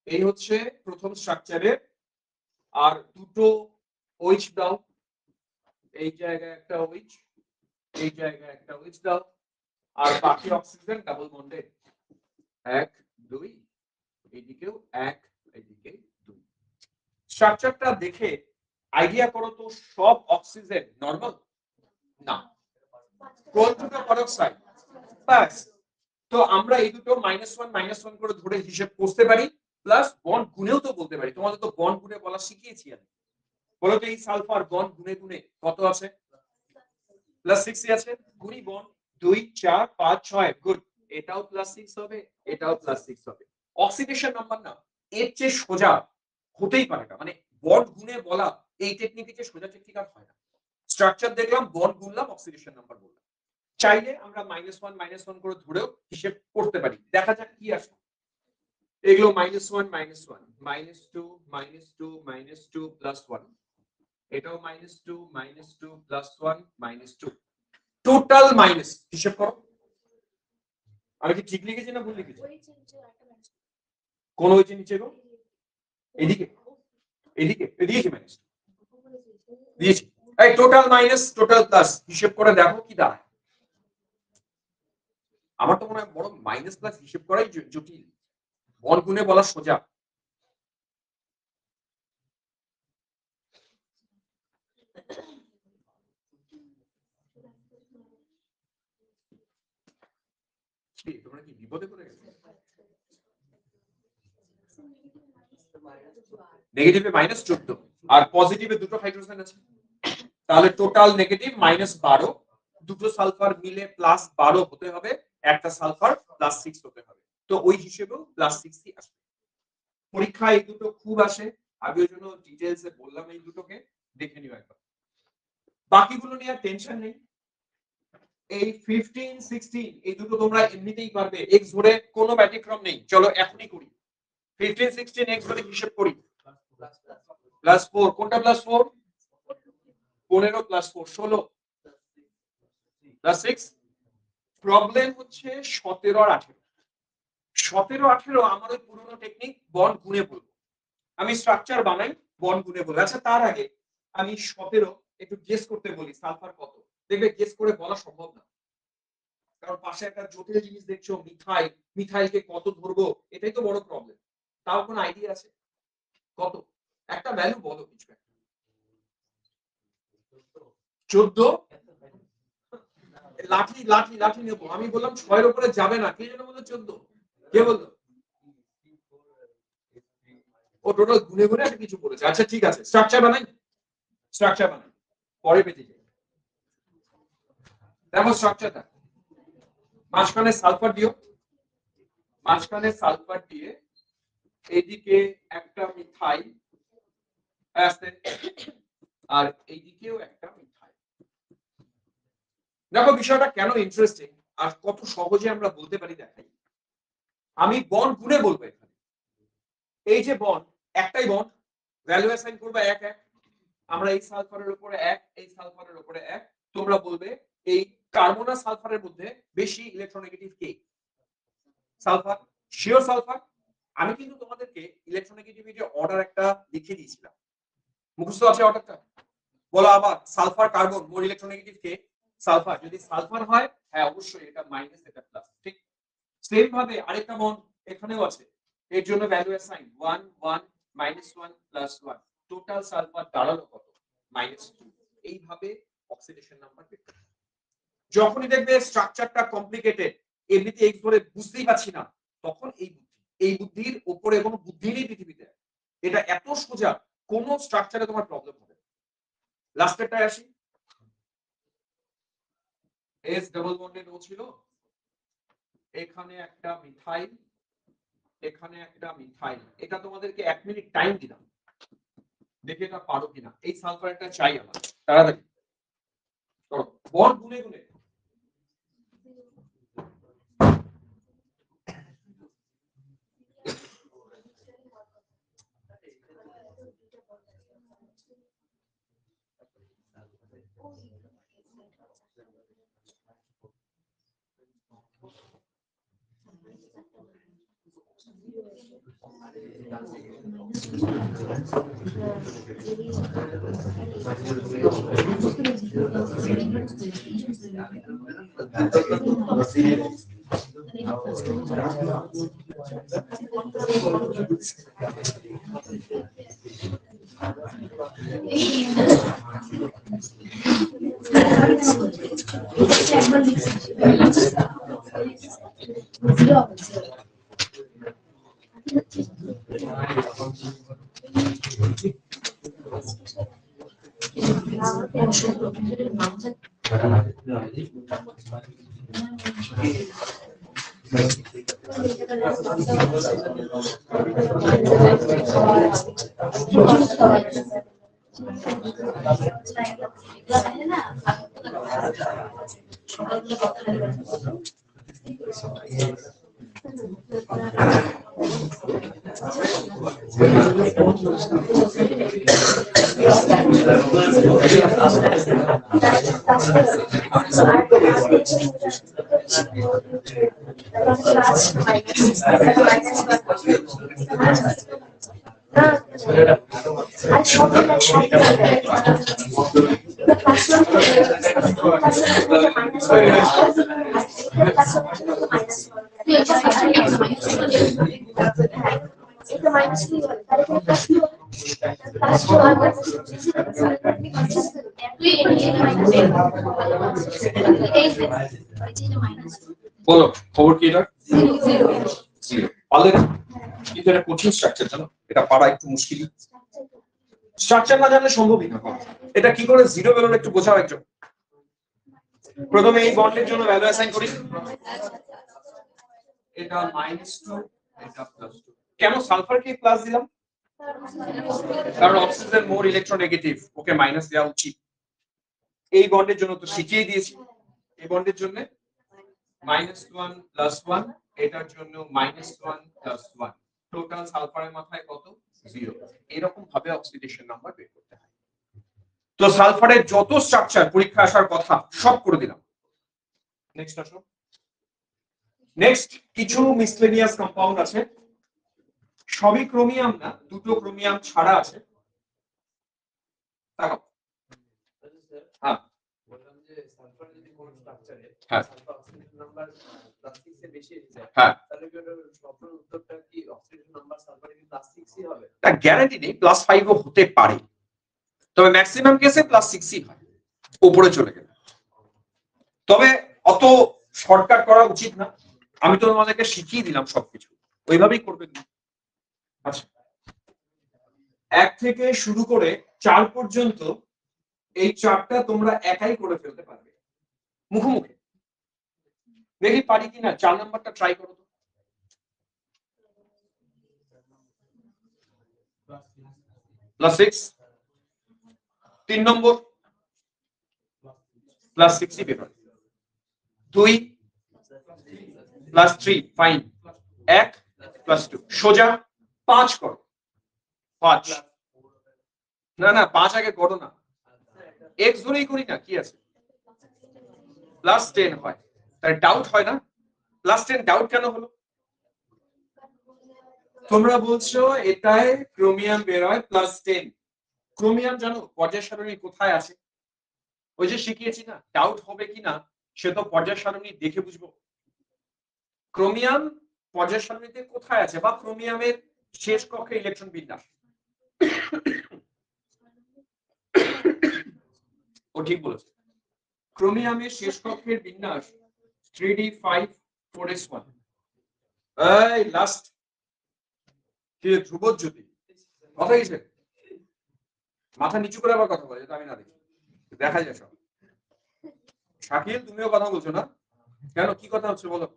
[SPEAKER 1] এই হচ্ছে প্রথম স্ট্রাকচারে। আর দুটো OH দাও, এই জায়গায় একটা OH, এই জায়গায় একটা OH দাও। আর বাকি অক্সিজেন ডাবল বন্ডে 1 2, এইদিকেও 1, এইদিকে 2। স্ট্রাকচারটা দেখে আইডিয়া করো তো, সব অক্সিজেন নরমাল? না, কোন দুটো পারঅক্সাইড? বাস। তো আমরা এই দুটো -1 করে ধরে হিসাব করতে পারি, প্লাস বন্ড গুণেও তো বলতে পারি। তোমাদের তো বন্ড গুণে বলা শিখিয়েছি আমি। বলো তো এই সালফার বন্ড গুণে গুণে কত আছে? +6 আছে। গুণি বন্ড 2 4 5 6, গুড। এটাও +6 হবে, এটাও +6 হবে। অক্সিডেশন নাম্বার না এর চেয়ে সোজা হতেই পারে না, মানে বন্ড গুণে বলা এই টেকনিকে যে সোজা টেকনিক আর হয় না। স্ট্রাকচার দেখলাম, বন্ড গুনলাম, অক্সিডেশন নাম্বার বললাম। চাইলে আমরা -1 করে ধরেও হিসেব করতে পারি, দেখা যাক কি আসে। এগুলো -1 -1 -2 -2 -2 +1, এটাও -2 -2 +1 -2, টোটাল মাইনাস। হিসেব করো। আমি কি ঠিক লিখেছি না ভুল লিখেছি? কোন ওইটা নিচে গো? এদিকে, এদিকে দিয়েছি মাইনাস, দিয়েছি। এই টোটাল মাইনাস টোটাল প্লাস, হিসেব করে দেখো কি দাঁড়ায়। আমার তো মনে হয় বড় মাইনাস প্লাস হিসেব করাই জটিল, বল গুণে বলা সোজা। তোমরা কি বিপদে পড়ে গেছো? নেগেটিভে -14 আর পজিটিভে দুটো হাইড্রোজেন আছে, তাহলে টোটাল নেগেটিভ -12। দুটো সালফার মিলে +12 হতে হবে, একটা সালফার +6 হতে হবে। তো ওই হিসেবেও +6ই আসবে। পরীক্ষায় এই দুটো খুব আসে, আমি ওই জন্য ডিটেইলস এ বললাম এই দুটোকে, দেখে নিও একবার। বাকিগুলো নিয়ে টেনশন নেই। এই 15 16 এই দুটো তোমরা এমনিতেই পারবে, x ধরে কোনো ব্যতিক্রম নেই। চলো এখনই করি 15 16 x ধরে হিসাব করি। +4, কোনটা +4? 15 +4 16 +6। প্রবলেম হচ্ছে 17 আর 18। 17 18 আমার ওই পুরনো টেকনিক, বন্ড গুণে বলবো। আমি স্ট্রাকচার বানাই, বন্ড গুণে বলবো। আচ্ছা তার আগে আমি 17 একটু গেস করতে বলি সালফার কত। দেখবে গেস করে বলা সম্ভব না, কারণ পাশে একটা জটিল জিনিস দেখছো মিথাইল, মিথাইলকে কত ধরবো, এটাই তো বড় প্রবলেম। তাও কোন আইডিয়া আছে কত? একটা ভ্যালু বলো কিছু একটা। 14? লাঠি লাঠি লাঠি নেবো। আমি বললাম 6 এর উপরে যাবে না, কে যেন বললো 14। কে বললো? ও টোটাল গুনে গুনে একটা কিছু বলেছে। আচ্ছা ঠিক আছে, স্ট্রাকচার বানাই, স্ট্রাকচার বানাই, পরে পেতে যাই। দেখো স্ট্রাকচারটা, মাঝখানে সালফার দিও, মাঝখানে সালফার দিয়ে এইদিকে একটা মিথাইল আছে, আর এইদিকেও একটা মিথাইল। দেখো বিষয়টা কেন ইন্টারেস্টিং আর কত সহজে আমরা বলতে পারি দেখাই। আমি বন্ড গুণে বলবো এখানে। এই যে বন্ড, একটাই বন্ড, ভ্যালু অ্যাসাইন করবে 1 1। আমরা এই সালফারের উপরে 1, এই সালফারের উপরে 1। তোমরা বলবে এই কার্বন আর সালফারের মধ্যে বেশি ইলেকট্রোনেগেটিভ কে? Sulphur, sure sulphur. আমি কিন্তু তোমাদেরকে ইলেকট্রোনেগেটিভিটি অর্ডার একটা লিখে দিয়েছিলাম, মুখস্থ আছে অর্ডারটা? বলো আবার, সালফার কার্বন মোর ইলেকট্রোনেগেটিভ কে? সালফার, যদি সালফার হয় হ্যাঁ অবশ্যই এটা মাইনাস এটা প্লাস, ঠিক সেম ভাবে আরেকটা বন্ড এখানেও আছে, এর জন্য ভ্যালু অ্যাসাইন 1 1 -1 +1, টোটাল সালফার দাঁড়ালো কত -2। এইভাবে অক্সিডেশন নাম্বার বের করতে হবে। যখনই দেখবে স্ট্রাকচারটা কমপ্লিকেটেড, এমনিতে এক্স ধরে বুঝতেই পারছি না, তখন এই বুদ্ধির উপরে কোনো বুদ্ধি নেই পৃথিবীতে, এটা এত সোজা, কোন স্ট্রাকচারে তোমার প্রবলেম হবে। লাস্টেরটায় আসি, এস ডাবল বন্ডে নো ছিল, এখানে একটা মিথাইল, এখানে একটা মিথাইল, এটা তোমাদেরকে 1 মিনিট টাইম দিলাম, দেখে এটা পারো কিনা। এই সালফারটা চাই আমার, তাড়াতাড়ি করো, বল গুনে গুনে। বলো খবর কি এটা? পারলে না, কিন্তু এটা কঠিন স্ট্রাকচার, জানো এটা পারা একটু মুশকিল। স্ট্রাকচার না জানলে সম্ভবই না। এটা কি করে জিরো বেরোলো একটু বোঝাও একজন। প্রথমে এই বন্ডের জন্য ভ্যালু অ্যাসাইন করি, এটা -2 এটা +2। কেন সালফারকে প্লাস দিলাম? কারণ অক্সিজেন মোর ইলেকট্রোনেগেটিভ, ওকে মাইনাস দেওয়া উচিত। এই বন্ডের জন্য তো শিখিয়ে দিয়েছি, এই বন্ডের জন্য -1 +1, এটার জন্য -1 +1, টোটাল সালফারের মাথায় কত 0। এরকম ভাবে অক্সিডেশন নাম্বার বের করতে হয়। তো সালফারের যত স্ট্রাকচার পরীক্ষা আসার কথা সব করে দিলাম। নেক্সট আসো। নেক্সট কিছু মিসলেনিয়াস কম্পাউন্ড আছে, সবই ক্রোমিয়াম না, দুটো ক্রোমিয়াম ছাড়া আছে। তাকাও। হ্যাঁ বললাম যে সালফার যদি কোন স্ট্রাকচারে সালফার অক্সিডেশন নাম্বার +6 এর বেশি হয়ে যায়, হ্যাঁ তাহলে কি ওটার সফল উত্তরটা কি অক্সিডেশন নাম্বার সালফারে কি +6ই হবে? তা গ্যারান্টি নেই, +5 ও হতে পারে, তবে ম্যাক্সিমাম কেসে +6ই হয় উপরে চলে গেলে। তবে অত শর্টকাট করা উচিত না, আমি তো তোমাদেরকে শিখিয়ে দিলাম সবকিছু, ওইভাবেই করবেন। আচ্ছা 1 থেকে শুরু করে 4 পর্যন্ত এই চারটা তোমরা একাই করে ফেলতে পারবে মুখোমুখি। দেখি পারি কিনা, 4 নাম্বারটা ট্রাই করো তো। +6, 3 নম্বর +6ই বের হয়, 2 +3 ফাইন, 1 +2 সোজা 5 করো, 5 না না 5 আগে করো না, x ধরেই করি না, কি আছে +10 হয়, তাই ডাউট হয় না। +10 ডাউট কেন হলো? তোমরা বলছো এটায় ক্রোমিয়াম বের হয় +10, ক্রোমিয়াম জানো পর্যায় সারণী কোথায় আছে? ওই যে শিখিয়েছি না, ডাউট হবে কিনা সে তো পর্যায় সারণী দেখে বুঝবো। ক্রোমিয়াম পর্যায় সারণীতে কোথায় আছে, বা ক্রোমিয়ামের শেষ কক্ষে ইলেকট্রন বিন্যাস। ও ঠিক বলেছে, ক্রোমিয়ামের শেষ কক্ষের বিন্যাস 3d5 4s1। এই লাস্ট কি ধ্রুবজ্যোতি কথা কিসে, মাথা নিচু করে আবার কথা বলে, আমি না দেখি, দেখা যায় সব। শাকিল তুমিও কথা বলছো না কেন, কি কথা হচ্ছে বলো?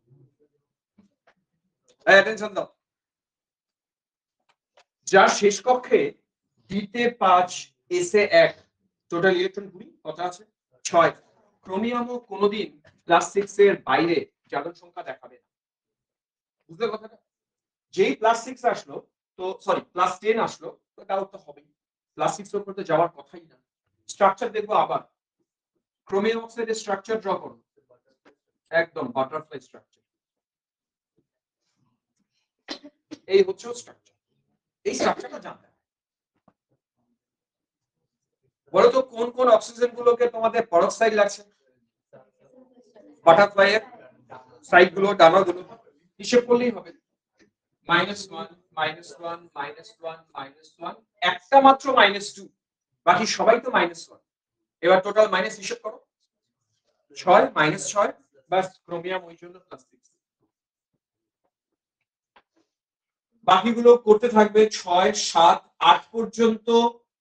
[SPEAKER 1] অ্যাটেনশন দাও। যার শেষ কক্ষে ডিতে 5 এসে 1 টোটাল ইলেকট্রন 20 কত আছে 6। ক্রোমিয়ামও কোনোদিন প্লাস 6 এর বাইরে জারণ সংখ্যা দেখাবে না, বুঝলে কথাটা? যেই প্লাস 6 আসলো, তো সরি প্লাস 10 আসলো, তো ডাউট তো হবেই, প্লাস 6 এর উপর তো যাওয়ার কথাই না। স্ট্রাকচার দেখবো আবার, ক্রোমিয়াম অক্সাইডের স্ট্রাকচার ড্র করো, একদম বাটারফ্লাই স্ট্রাকচার। এই হচ্ছে স্ট্রাকচার, এই স্ট্রাকচারটা জানতে হবে। বলো তো কোন কোন অক্সিজেন গুলোকে তোমাদের পারক্সাইড লাগছে, বাটারফ্লাই এর সাইড গুলো, ডানা গুলো হিসেব করলেই হবে। -1 -1 -1 -1, একটা মাত্র -2, বাকি সবাই তো -1। এবার টোটাল মাইনাস হিসেব করো, 6 -6, বাস ক্রোমিয়াম ওই জন্য +6। বাকিগুলো করতে থাকবে 6 7 8 পর্যন্ত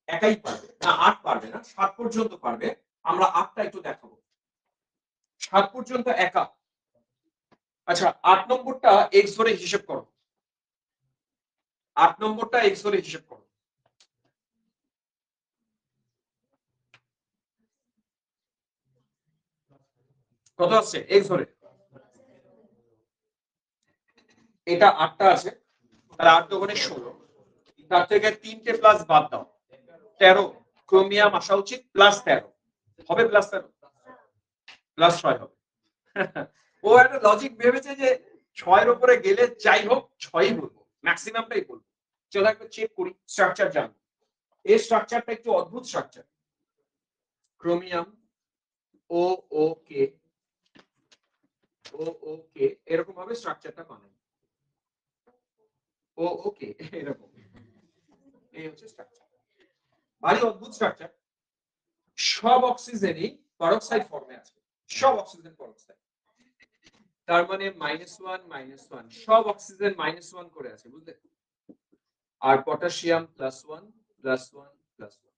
[SPEAKER 1] একাই পারবে না, 8 পারবে না, 7 পর্যন্ত পারবে। আমরা 8টা একটু দেখাবো, 7 পর্যন্ত একা। আচ্ছা 8 নম্বরটা এক্স ধরে হিসেব করো, 8 নম্বরটা এক্স ধরে হিসেব করো। কত আসছে এক্স ধরে? এটা 8টা আছে, তাহলে 8 দুগুণে 16, তার থেকে 3টে প্লাস বাদ দাও, 13। ক্রোমিয়াম আসা উচিত +13 হবে, +13 +6 হবে। ও একটা লজিক ভেবেছে যে 6 এর উপরে গেলে যাই হোক 6ই বলবো, ম্যাক্সিমামটাই বলবো। চলো একটু চেক করি স্ট্রাকচার জানো, এই স্ট্রাকচারটা একটু অদ্ভুত স্ট্রাকচার। ক্রোমিয়াম ও ও কে ও ও কে এরকম ভাবে স্ট্রাকচারটা বানাই, ও ওকে এরকম, এই হচ্ছে স্ট্রাকচার, ভারী অদ্ভুত স্ট্রাকচার। সব অক্সিজেনই পারক্সাইড ফর্মে আছে, সব অক্সিজেন পারক্সাইড, তার মানে -1 -1 সব অক্সিজেন -1 করে আছে, বুঝলে? আর পটাশিয়াম +1 +1 +1।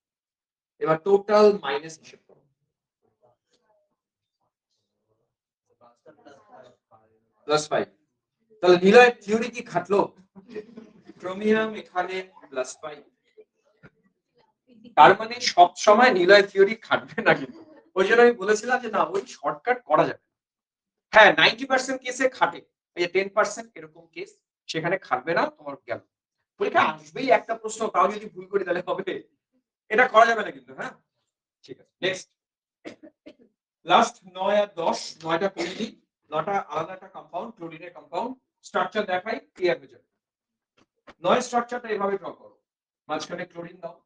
[SPEAKER 1] এবার টোটাল মাইনাস হিসেব করো, +5। তাহলে নিলয়ের থিওরি কি খাটলো? ক্রোমিয়াম এখানে +5, তার মানে সব সময় নিলয়ের থিওরি খাটবে না, কিন্তু ওই জন্য আমি বলেছিলাম যে না ওই শর্টকাট করা যাবে। হ্যাঁ 90% কেসে খাটে, এই যে 10% এরকম কেস সেখানে খাটবে না, তোমার গেল। পরীক্ষা আসবেই একটা প্রশ্ন, তাও যদি ভুল করি তাহলে হবে, এটা করা যাবে না কিন্তু। হ্যাঁ ঠিক আছে, নেক্সট লাস্ট 9 আর 10, 9টা করে দিই, 9টা আলাদা একটা কম্পাউন্ড, ক্লোরিনের কম্পাউন্ড, স্ট্রাকচার দেখাই ক্লিয়ার হয়ে যাবে। 9 স্ট্রাকচারটা এভাবে ড্র করো, মাঝখানে ক্লোরিন দাও,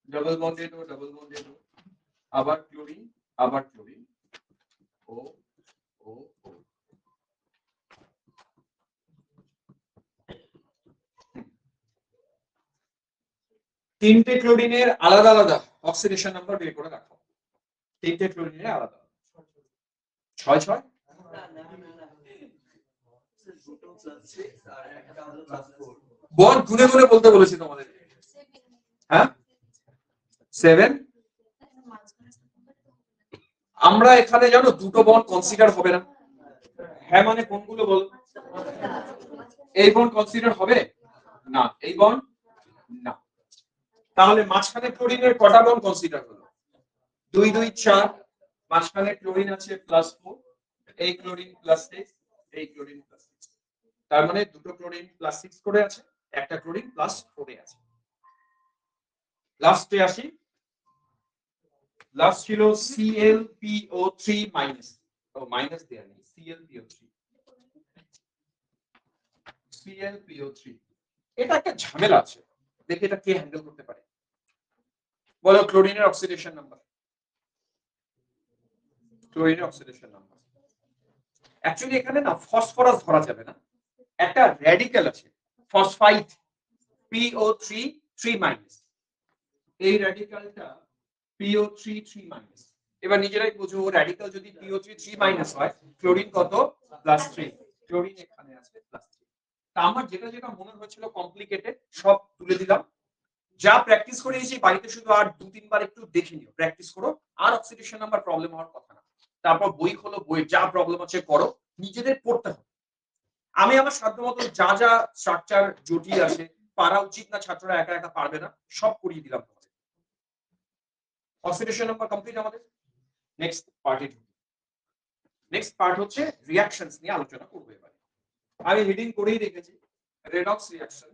[SPEAKER 1] ডাবল বন্ডে দাও, ডাবল বন্ডে দাও, আবার ক্লোরিন, আবার ক্লোরিন, ও ও ও। তিনটে ক্লোরিনের আলাদা আলাদা অক্সিডেশন নাম্বার বের করে রাখো, তিনটে ক্লোরিনের আলাদা 6 6 বন্ড গুনে গুনে বলতে বলেছি তোমাদের। হ্যাঁ 7। আমরা এখানে জানো দুটো বন্ড কনসিডার হবে না। হ্যাঁ মানে কোনগুলো বল? এই বন্ড কনসিডার হবে না, এই বন্ড না। তাহলে মাঝখানে ক্লোরিনের কটা বন্ড কনসিডার হলো? 2 2 4, মাঝখানে ক্লোরিন আছে +4, এই ক্লোরিন +6, এই ক্লোরিন +6, তার মানে দুটো ক্লোরিন +6 করে আছে, একটা ক্লোরিন +4 এ আছে। লাস্টে আসি, লাস্ট ছিল ClPO3 মাইনাস, ও মাইনাস দেয়া নেই, ClPO3 এটা একটা ঝামেলা আছে, দেখি এটা কে হ্যান্ডেল করতে পারে। বলো ক্লোরিনের অক্সিডেশন নাম্বার। ক্লোরিনের অক্সিডেশন নাম্বার। অ্যাকচুয়ালি এখানে না ফসফরাস ধরা যাবে না, একটা র্যাডিক্যাল আছে ফসফাইড PO3 3-, এই র্যাডিক্যালটা PO3 3-। এবার নিজেরাই বুঝো র্যাডিক্যাল যদি PO3 3- হয়, ক্লোরিন কত +3, ক্লোরিন এখানে আছে +3। তা আমার যেটা যেটা মনে হয়েছিল কমপ্লিকেটেড সব তুলে দিলাম, যা প্র্যাকটিস করে এসেছি বাড়িতে শুধু আর 2-3 বার একটু দেখে নিও, প্র্যাকটিস করো, আর অক্সিডেশন নাম্বার প্রবলেম হওয়ার কথা না। তারপর বই খোলো, বইয়ের যা প্রবলেম আছে করো, নিজেদের পড়তে হবে। আমি আমার সাধ্যমতো যা যা স্ট্রাকচার জটিল আছে পারা উচিত না, ছাত্ররা একা একা পারবে না, সব করিয়ে দিলাম তোমাদের। অক্সিডেশন নাম্বার কমপ্লিট আমাদের। নেক্সট পার্টে ঢুকি। নেক্সট পার্ট হচ্ছে রিঅ্যাকশনস নিয়ে আলোচনা করব এবারে। আমি হেডিং করেই রেখেছি রেডক্স রিঅ্যাকশন।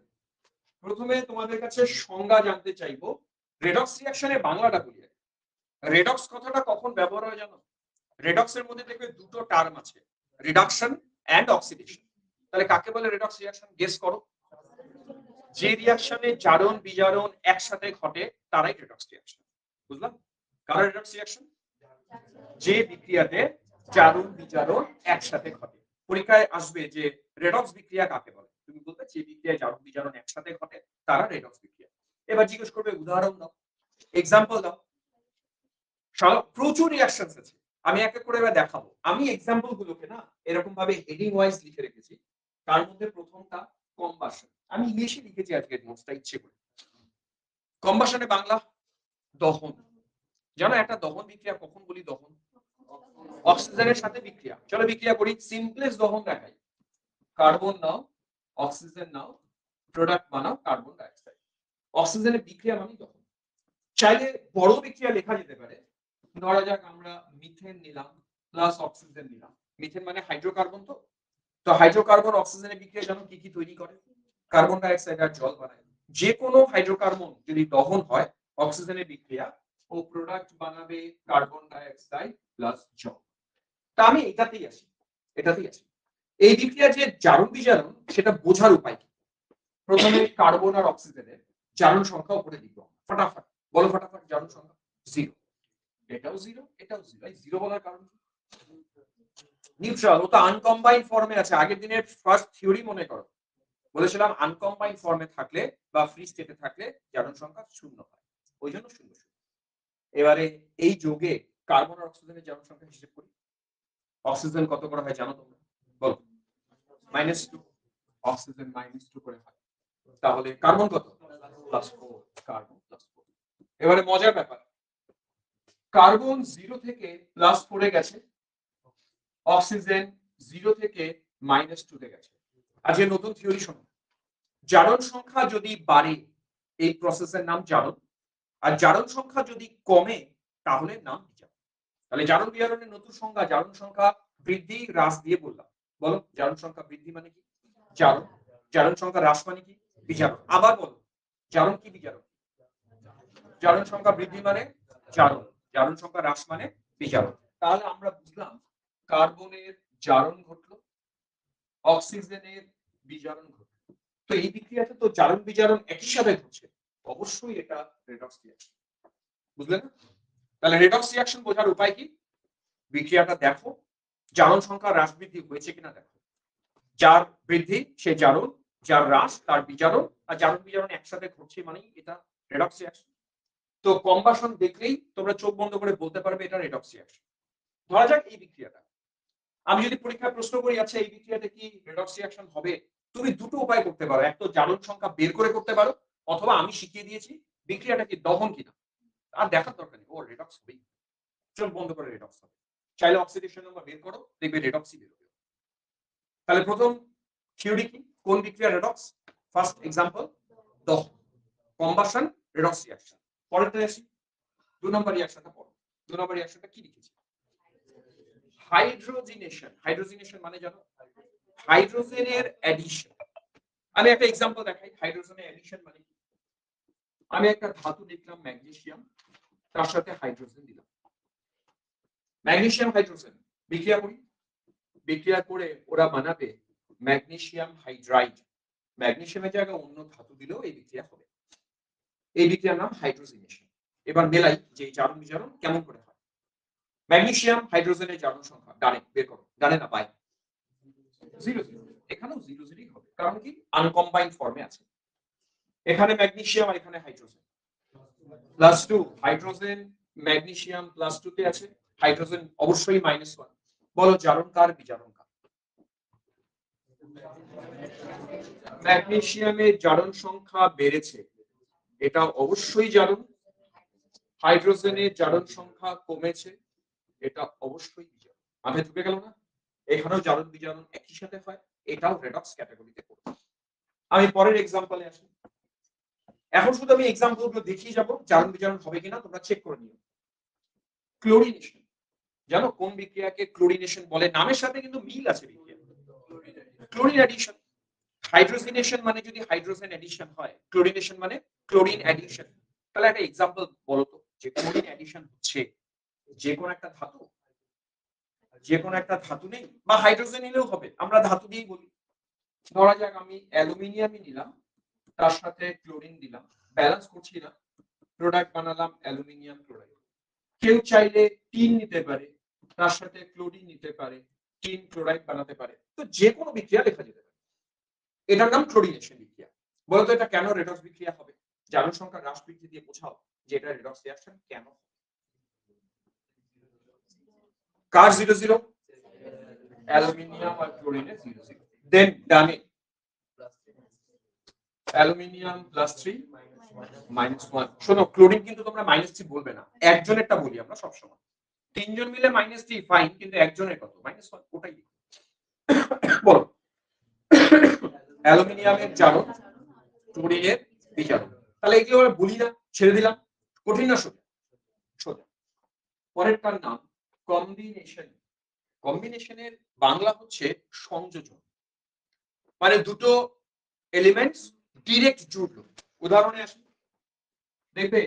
[SPEAKER 1] প্রথমে তোমাদের কাছে সংজ্ঞা জানতে চাইবো, রেডক্স রিঅ্যাকশনের বাংলাটা বলি। রেডক্স কথাটা কখন ব্যবহার হয় জানো? রেডক্সের মধ্যে দেখবে দুটো টার্ম আছে, রিডাকশন এন্ড অক্সিডেশন। তাহলে কাকে বলে রেডক্স রিঅ্যাকশন? গেস করো। যে রিঅ্যাকশনে জারণ বিজারণ একসাথে ঘটে তারাই রেডক্স রিঅ্যাকশন। বুঝলাম? কারা রেডক্স রিঅ্যাকশন? যে বিক্রিয়াতে জারণ বিজারণ একসাথে ঘটে। পরীক্ষায় আসবে যে রেডক্স বিক্রিয়া কাকে বলে, তুমি বলবে যে বিক্রিয়ায় জারণ বিজারণ একসাথে ঘটে তারা রেডক্স বিক্রিয়া। এবার জিজ্ঞেস করবে উদাহরণ দাও, এক্সাম্পল দাও। প্রচুর রিঅ্যাকশনস আছে, আমি এক এক করে এবার দেখাবো। আমি এক্সাম্পল গুলোকে না এরকম ভাবে হেডিং ওয়াইজ লিখে রেখেছি। তার মধ্যে প্রথমটা কম্বাসন, আমি ইংলিশে লিখেছি আজকের নোটসটা ইচ্ছে করে। কম্বাসনে বাংলা দহন। জানো একটা দহন বিক্রিয়া কখন বলি? দহন অক্সিজেনের সাথে বিক্রিয়া। চলো বিক্রিয়া করি, সিম্পলেস্ট দহন দেখাই। কার্বন নাও, অক্সিজেন নাও, প্রোডাক্ট বানাও কার্বন ডাইঅক্সাইড। অক্সিজেনের বিক্রিয়া মানে দহন। চাইলে বড় বিক্রিয়া লেখা যেতে পারে, ধরা যাক আমরা মিথেন নিলাম প্লাস অক্সিজেন নিলাম। মিথেন মানে হাইড্রোকার্বন, তো হাইড্রোকার্বন অক্সিজেনের বিক্রিয়া জানো কি কি তৈরি করে? কার্বন ডাইঅক্সাইড আর জল বানায়। যে কোনো হাইড্রোকার্বন যদি দহন হয় অক্সিজেনের বিক্রিয়া, ও প্রোডাক্ট বানাবে কার্বন ডাইঅক্সাইড প্লাস জল। তা আমি এটাতেই আসি, এটাতেই আসি। এই বিক্রিয়া যে জারণ বিজারণ সেটা বোঝার উপায় কি? প্রথমে কার্বন আর অক্সিজেনের জারণ সংখ্যা উপরে লিখবো, ফটাফট বলো, ফটাফট জারণ সংখ্যা 0। এটাও 0, এটাও 0। এই 0 বলার কারণ কি? নিউট্রাল, ও তো আনকম্বাইন্ড ফর্মে আছে। আগের দিনের ফার্স্ট থিওরি মনে করো, বলেছিলাম আনকম্বাইন্ড ফর্মে থাকলে বা ফ্রি স্টেটে থাকলে জারণ সংখ্যা 0 হয়, ওই জন্য 0 0। এবারে এই যোগে কার্বন আর অক্সিজেনের জারণ সংখ্যা হিসেব করি। অক্সিজেন কত করে হয় জানো তোমরা? বলো। -2। অক্সিজেন -2 করে হয়। তাহলে কার্বন কত? +4। কার্বন +4। এবারে মজার ব্যাপার, কার্বন 0 থেকে +4 এ গেছে, অক্সিজেন 0 থেকে -2 তে গেছে। আজকে নতুন থিওরি শোনো, জারণ সংখ্যা যদি বাড়ে এই প্রসেসের নাম জারণ, আর জারণ সংখ্যা যদি কমে তাহলে নাম বিজারণ। তাহলে জারণ বিজারণের নতুন সংজ্ঞা, জারণ সংখ্যা বৃদ্ধি হ্রাস দিয়ে বললাম। বলো, জারণ সংখ্যা বৃদ্ধি মানে কি? জারণ। জারণ সংখ্যা হ্রাস মানে কি? বিজারণ। আবার বলো, জারণ কি বিজারণ? জারণ সংখ্যা বৃদ্ধি মানে জারণ, জারণ সংখ্যা হ্রাস মানে বিজারণ। তাহলে আমরা বুঝলাম কার্বনের জারণ ঘটলো, অক্সিজেনের বিজারণ ঘটলো। তো এই বিক্রিয়াতে তো জারণ বিজারণ একই সাথে ঘটছে, অবশ্যই এটা রেডক্স রিঅ্যাকশন। বুঝলে না? তাহলে রেডক্স রিঅ্যাকশন বোঝার উপায় কি? বিক্রিয়াটা দেখো, জারণ সংখ্যা হ্রাস বৃদ্ধি হয়েছে কিনা দেখো। যার বৃদ্ধি সে জারণ, যার হ্রাস তার বিজারণ, আর জারণ বিজারণ একসাথে ঘটছে মানেই এটা রেডক্স রিঅ্যাকশন। তো কম্বাসন দেখলেই তোমরা চোখ বন্ধ করে বলতে পারবে এটা রেডক্স রিঅ্যাকশন। ধরা যাক এই বিক্রিয়াটা, আমি যদি পরীক্ষায় প্রশ্ন করি আচ্ছা এই বিক্রিয়াতে কি রেডক্স রিঅ্যাকশন হবে, তুমি দুটো উপায় করতে পারো। এক তো জারণ সংখ্যা বের করে করতে পারো, অথবা আমি শিখিয়ে দিয়েছি বিক্রিয়াটা কি দহন কিনা, আর দেখার দরকার নেই ও রেডক্স হবেই, চোখ বন্ধ করে রেডক্স হবে। চাইলে অক্সিডেশন নাম্বার বের করো, দেখবে রেডক্সই বের হবে। তাহলে প্রথম থিওরি কি, কোন বিক্রিয়া রেডক্স? ফার্স্ট এক্সাম্পল দহন, কম্বাসন, রেডক্স রিঅ্যাকশন। পরেরটা আসি, 2 নম্বর রিঅ্যাকশনটা পড়ো। 2 নম্বর রিঅ্যাকশনটা কি লিখেছি? হাইড্রোজিনেশন। হাইড্রোজিনেশন মানে জানো? হাইড্রোজেনের অ্যাডিশন। আমি একটা এক্সাম্পল দেখাই হাইড্রোজেনের অ্যাডিশন মানে কি। আমি একটা ধাতু লিখলাম ম্যাগনেসিয়াম, তার সাথে হাইড্রোজেন দিলাম। ম্যাগনেসিয়াম হাইড্রোজেন বিক্রিয়া করি, বিক্রিয়া করে ওরা বানাবে ম্যাগনেসিয়াম হাইড্রাইড। ম্যাগনেসিয়ামের জায়গায় অন্য ধাতু দিলেও এই বিক্রিয়া হবে। এই বিক্রিয়ার নাম হাইড্রোজিনেশন। এবার মেলাই যে জারণ বিজারণ কেমন করে হয়। ম্যাগনেসিয়াম হাইড্রোজেনের জারণ সংখ্যা ডানে বের করো, ডানে না বাই 0 0, এখানেও 0 0ই হবে, কারণ কি আনকম্বাইন্ড ফর্মে আছে। এখানে ম্যাগনেসিয়াম আর এখানে হাইড্রোজেন, +2 হাইড্রোজেন ম্যাগনেসিয়াম +2 তে আছে, হাইড্রোজেন অবশ্যই -1। বলো জারণ কার বিজারণ কার? ম্যাগনেসিয়ামের জারণ সংখ্যা বেড়েছে, এটা অবশ্যই জারণ। হাইড্রোজেনের জারণ সংখ্যা কমেছে, এটা অবশ্যই বিজারণ। মাথায় ঢুকে গেল না? এখানেও জারণ বিজারণ একই সাথে হয়, এটাও রেডক্স ক্যাটাগরিতে পড়বে। আমি পরের এক্সাম্পলে আসি। এখন শুধু আমি এক্সাম্পল গুলো দেখিয়ে যাব, জারণ বিজারণ হবে কিনা তোমরা চেক করে নিও। ক্লোরিনেশন, জানো কোন বিক্রিয়াকে ক্লোরিনেশন বলে? নামের সাথে কিন্তু মিল আছে বিক্রিয়া। Chlorine addition. হাইড্রোজেনেশন মানে যদি হাইড্রোজেন অ্যাডিশন হয়, ক্লোরিনেশন মানে ক্লোরিন অ্যাডিশন। তাহলে একটা এক্সাম্পল বলো তো, যে ক্লোরিন অ্যাডিশন হচ্ছে যে কোন একটা ধাতু, যে কোন একটা ধাতু নেই, বা হাইড্রোজেন নিলেও হবে, আমরা ধাতু দিয়েই বলি। ধরা যাক আমি অ্যালুমিনিয়ামই নিলাম, তার সাথে ক্লোরিন দিলাম, ব্যালেন্স করছি না, প্রোডাক্ট বানালাম অ্যালুমিনিয়াম ক্লোরাইড। কেউ চাইলে টিন নিতে পারে, তার সাথে ক্লোরিন নিতে পারে, টিন ক্লোরাইড বানাতে পারে। তো যে কোনো বিক্রিয়া লেখা যেতে পারে, এটার নাম ক্লোরিনেশন বিক্রিয়া। বলতো এটা কেন রেডক্স বিক্রিয়া হবে? জারণ সংখ্যা হ্রাস বৃদ্ধি দিয়ে বোঝাও যে এটা রেডক্স রিঅ্যাকশন কেন। কার 0 0? অ্যালুমিনিয়াম আর ক্লোরিনের 0 0। দেন ডানে অ্যালুমিনিয়াম +3 -1। শোনো, ক্লোরিন কিন্তু তোমরা -3 বলবে না, একজনেরটা বলি আমরা সব সময়। তিনজন মিলে -3 ফাইন, কিন্তু একজনের কত? -1, ওটাই বলো। অ্যালুমিনিয়ামের জারণ, ক্লোরিনের বিজারণ। তাহলে এগুলো আমরা বলি না, ছেড়ে দিলাম। কঠিন না সোজা? সোজা। পরেরটার নাম কম্বিনেশন। কম্বিনেশনের বাংলা হচ্ছে সংযোজন, মানে দুটো এলিমেন্টস ডিরেক্ট জুড়লো। উদাহরণে আসি, দেখবে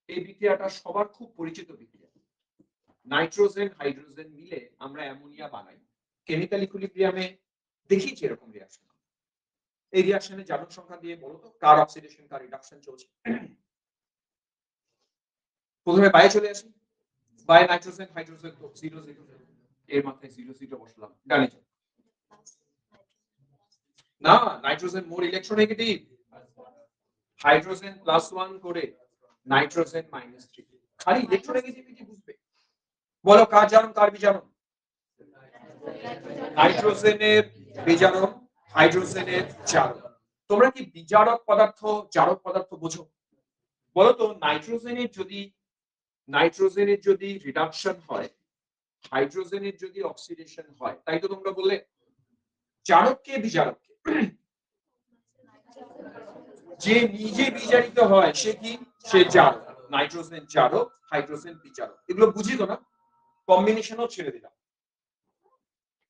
[SPEAKER 1] এই বিক্রিয়াটা সবার খুব পরিচিত বিক্রিয়া। নাইট্রোজেন হাইড্রোজেন মিলে আমরা অ্যামোনিয়া বানাই। কেমিক্যাল ইকুইলিব্রিয়ামে দেখিয়েছি এরকম রিঅ্যাকশন। এই রিঅ্যাকশনে জারণ সংখ্যা দিয়ে বলো তো কার অক্সিডেশন কার রিডাকশন চলছে। প্রথমে বায়ে চলে আসি, বায়ে নাইট্রোজেন হাইড্রোজেন তো 0 0, এর মাথায় 0 0 বসালাম, ডানে যাও। না, নাইট্রোজেন মোর ইলেকট্রোনেগেটিভ, হাইড্রোজেন +1 করে নাইট্রোজেন -3। খালি ইলেকট্রোনেগেটিভিটি বুঝবে। বলো কার জারণ কার বিজারণ? নাইট্রোজেনের বিজারণ, হাইড্রোজেনের জারণ। তোমরা কি বিজারক পদার্থ জারক পদার্থ বোঝো? বলো তো নাইট্রোজেনের যদি রিডাকশন হয়, হাইড্রোজেনের যদি অক্সিডেশন হয়, তাই তো তোমরা বললে। জারককে বিজারককে? যে নিজে বিজারিত হয় সে কি? সে জারক। নাইট্রোজেন জারক, হাইড্রোজেন বিজারক। এগুলো বুঝি তো না? কম্বিনেশনও ছেড়ে দিলাম।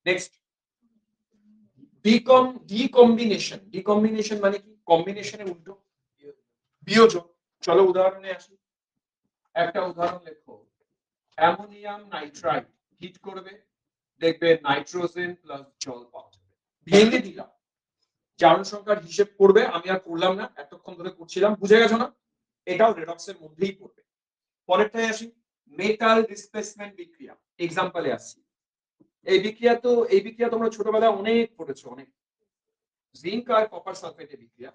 [SPEAKER 1] নেক্সট ডিকম্বিনেশন। ডিকম্বিনেশন মানে কি? কম্বিনেশনের উল্টো, বিয়োজন। চলো উদাহরণে আসি। একটা উদাহরণ লেখো, অ্যামোনিয়াম নাইট্রাইট হিট করবে, দেখবে নাইট্রোজেন প্লাস জল পাওয়া যাবে। ভেঙে দিলাম, জারণ সংখ্যার হিসেব করবে, আমি আর করলাম না, এতক্ষণ ধরে করছিলাম, বুঝে গেছো না? এটাও রেডক্সের মধ্যেই পড়বে। পরেরটায় আসি, মেটাল ডিসপ্লেসমেন্ট বিক্রিয়া। এক্সাম্পলে আসি। এই বিক্রিয়া তোমরা ছোটবেলায় অনেক পড়েছো, অনেক। জিঙ্ক আর কপার সালফেটের বিক্রিয়া,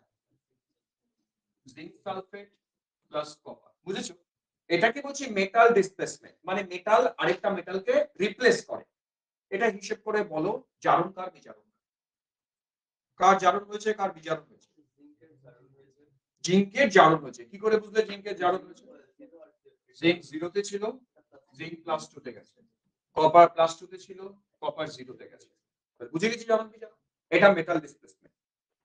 [SPEAKER 1] জিঙ্ক সালফেট প্লাস কপার, বুঝেছো? এটাকে বলছি মেটাল ডিসপ্লেসমেন্ট, মানে মেটাল আরেকটা মেটালকে রিপ্লেস করে। এটা হিসেব করে বলো জারণ কার বিজারণ? কার জারণ হয়েছে কার বিজারণ হয়েছে? জিঙ্কের জারণ হয়েছে। কি করে বুঝলে জিঙ্কের জারণ হয়েছে? জিঙ্ক 0 তে ছিল, জিঙ্ক +2 তে গেছে। কপার +2 তে ছিল, কপার 0 তে গেছে। বুঝে গেছি জারণ বিজারণ? এটা মেটাল ডিসপ্লেসমেন্ট।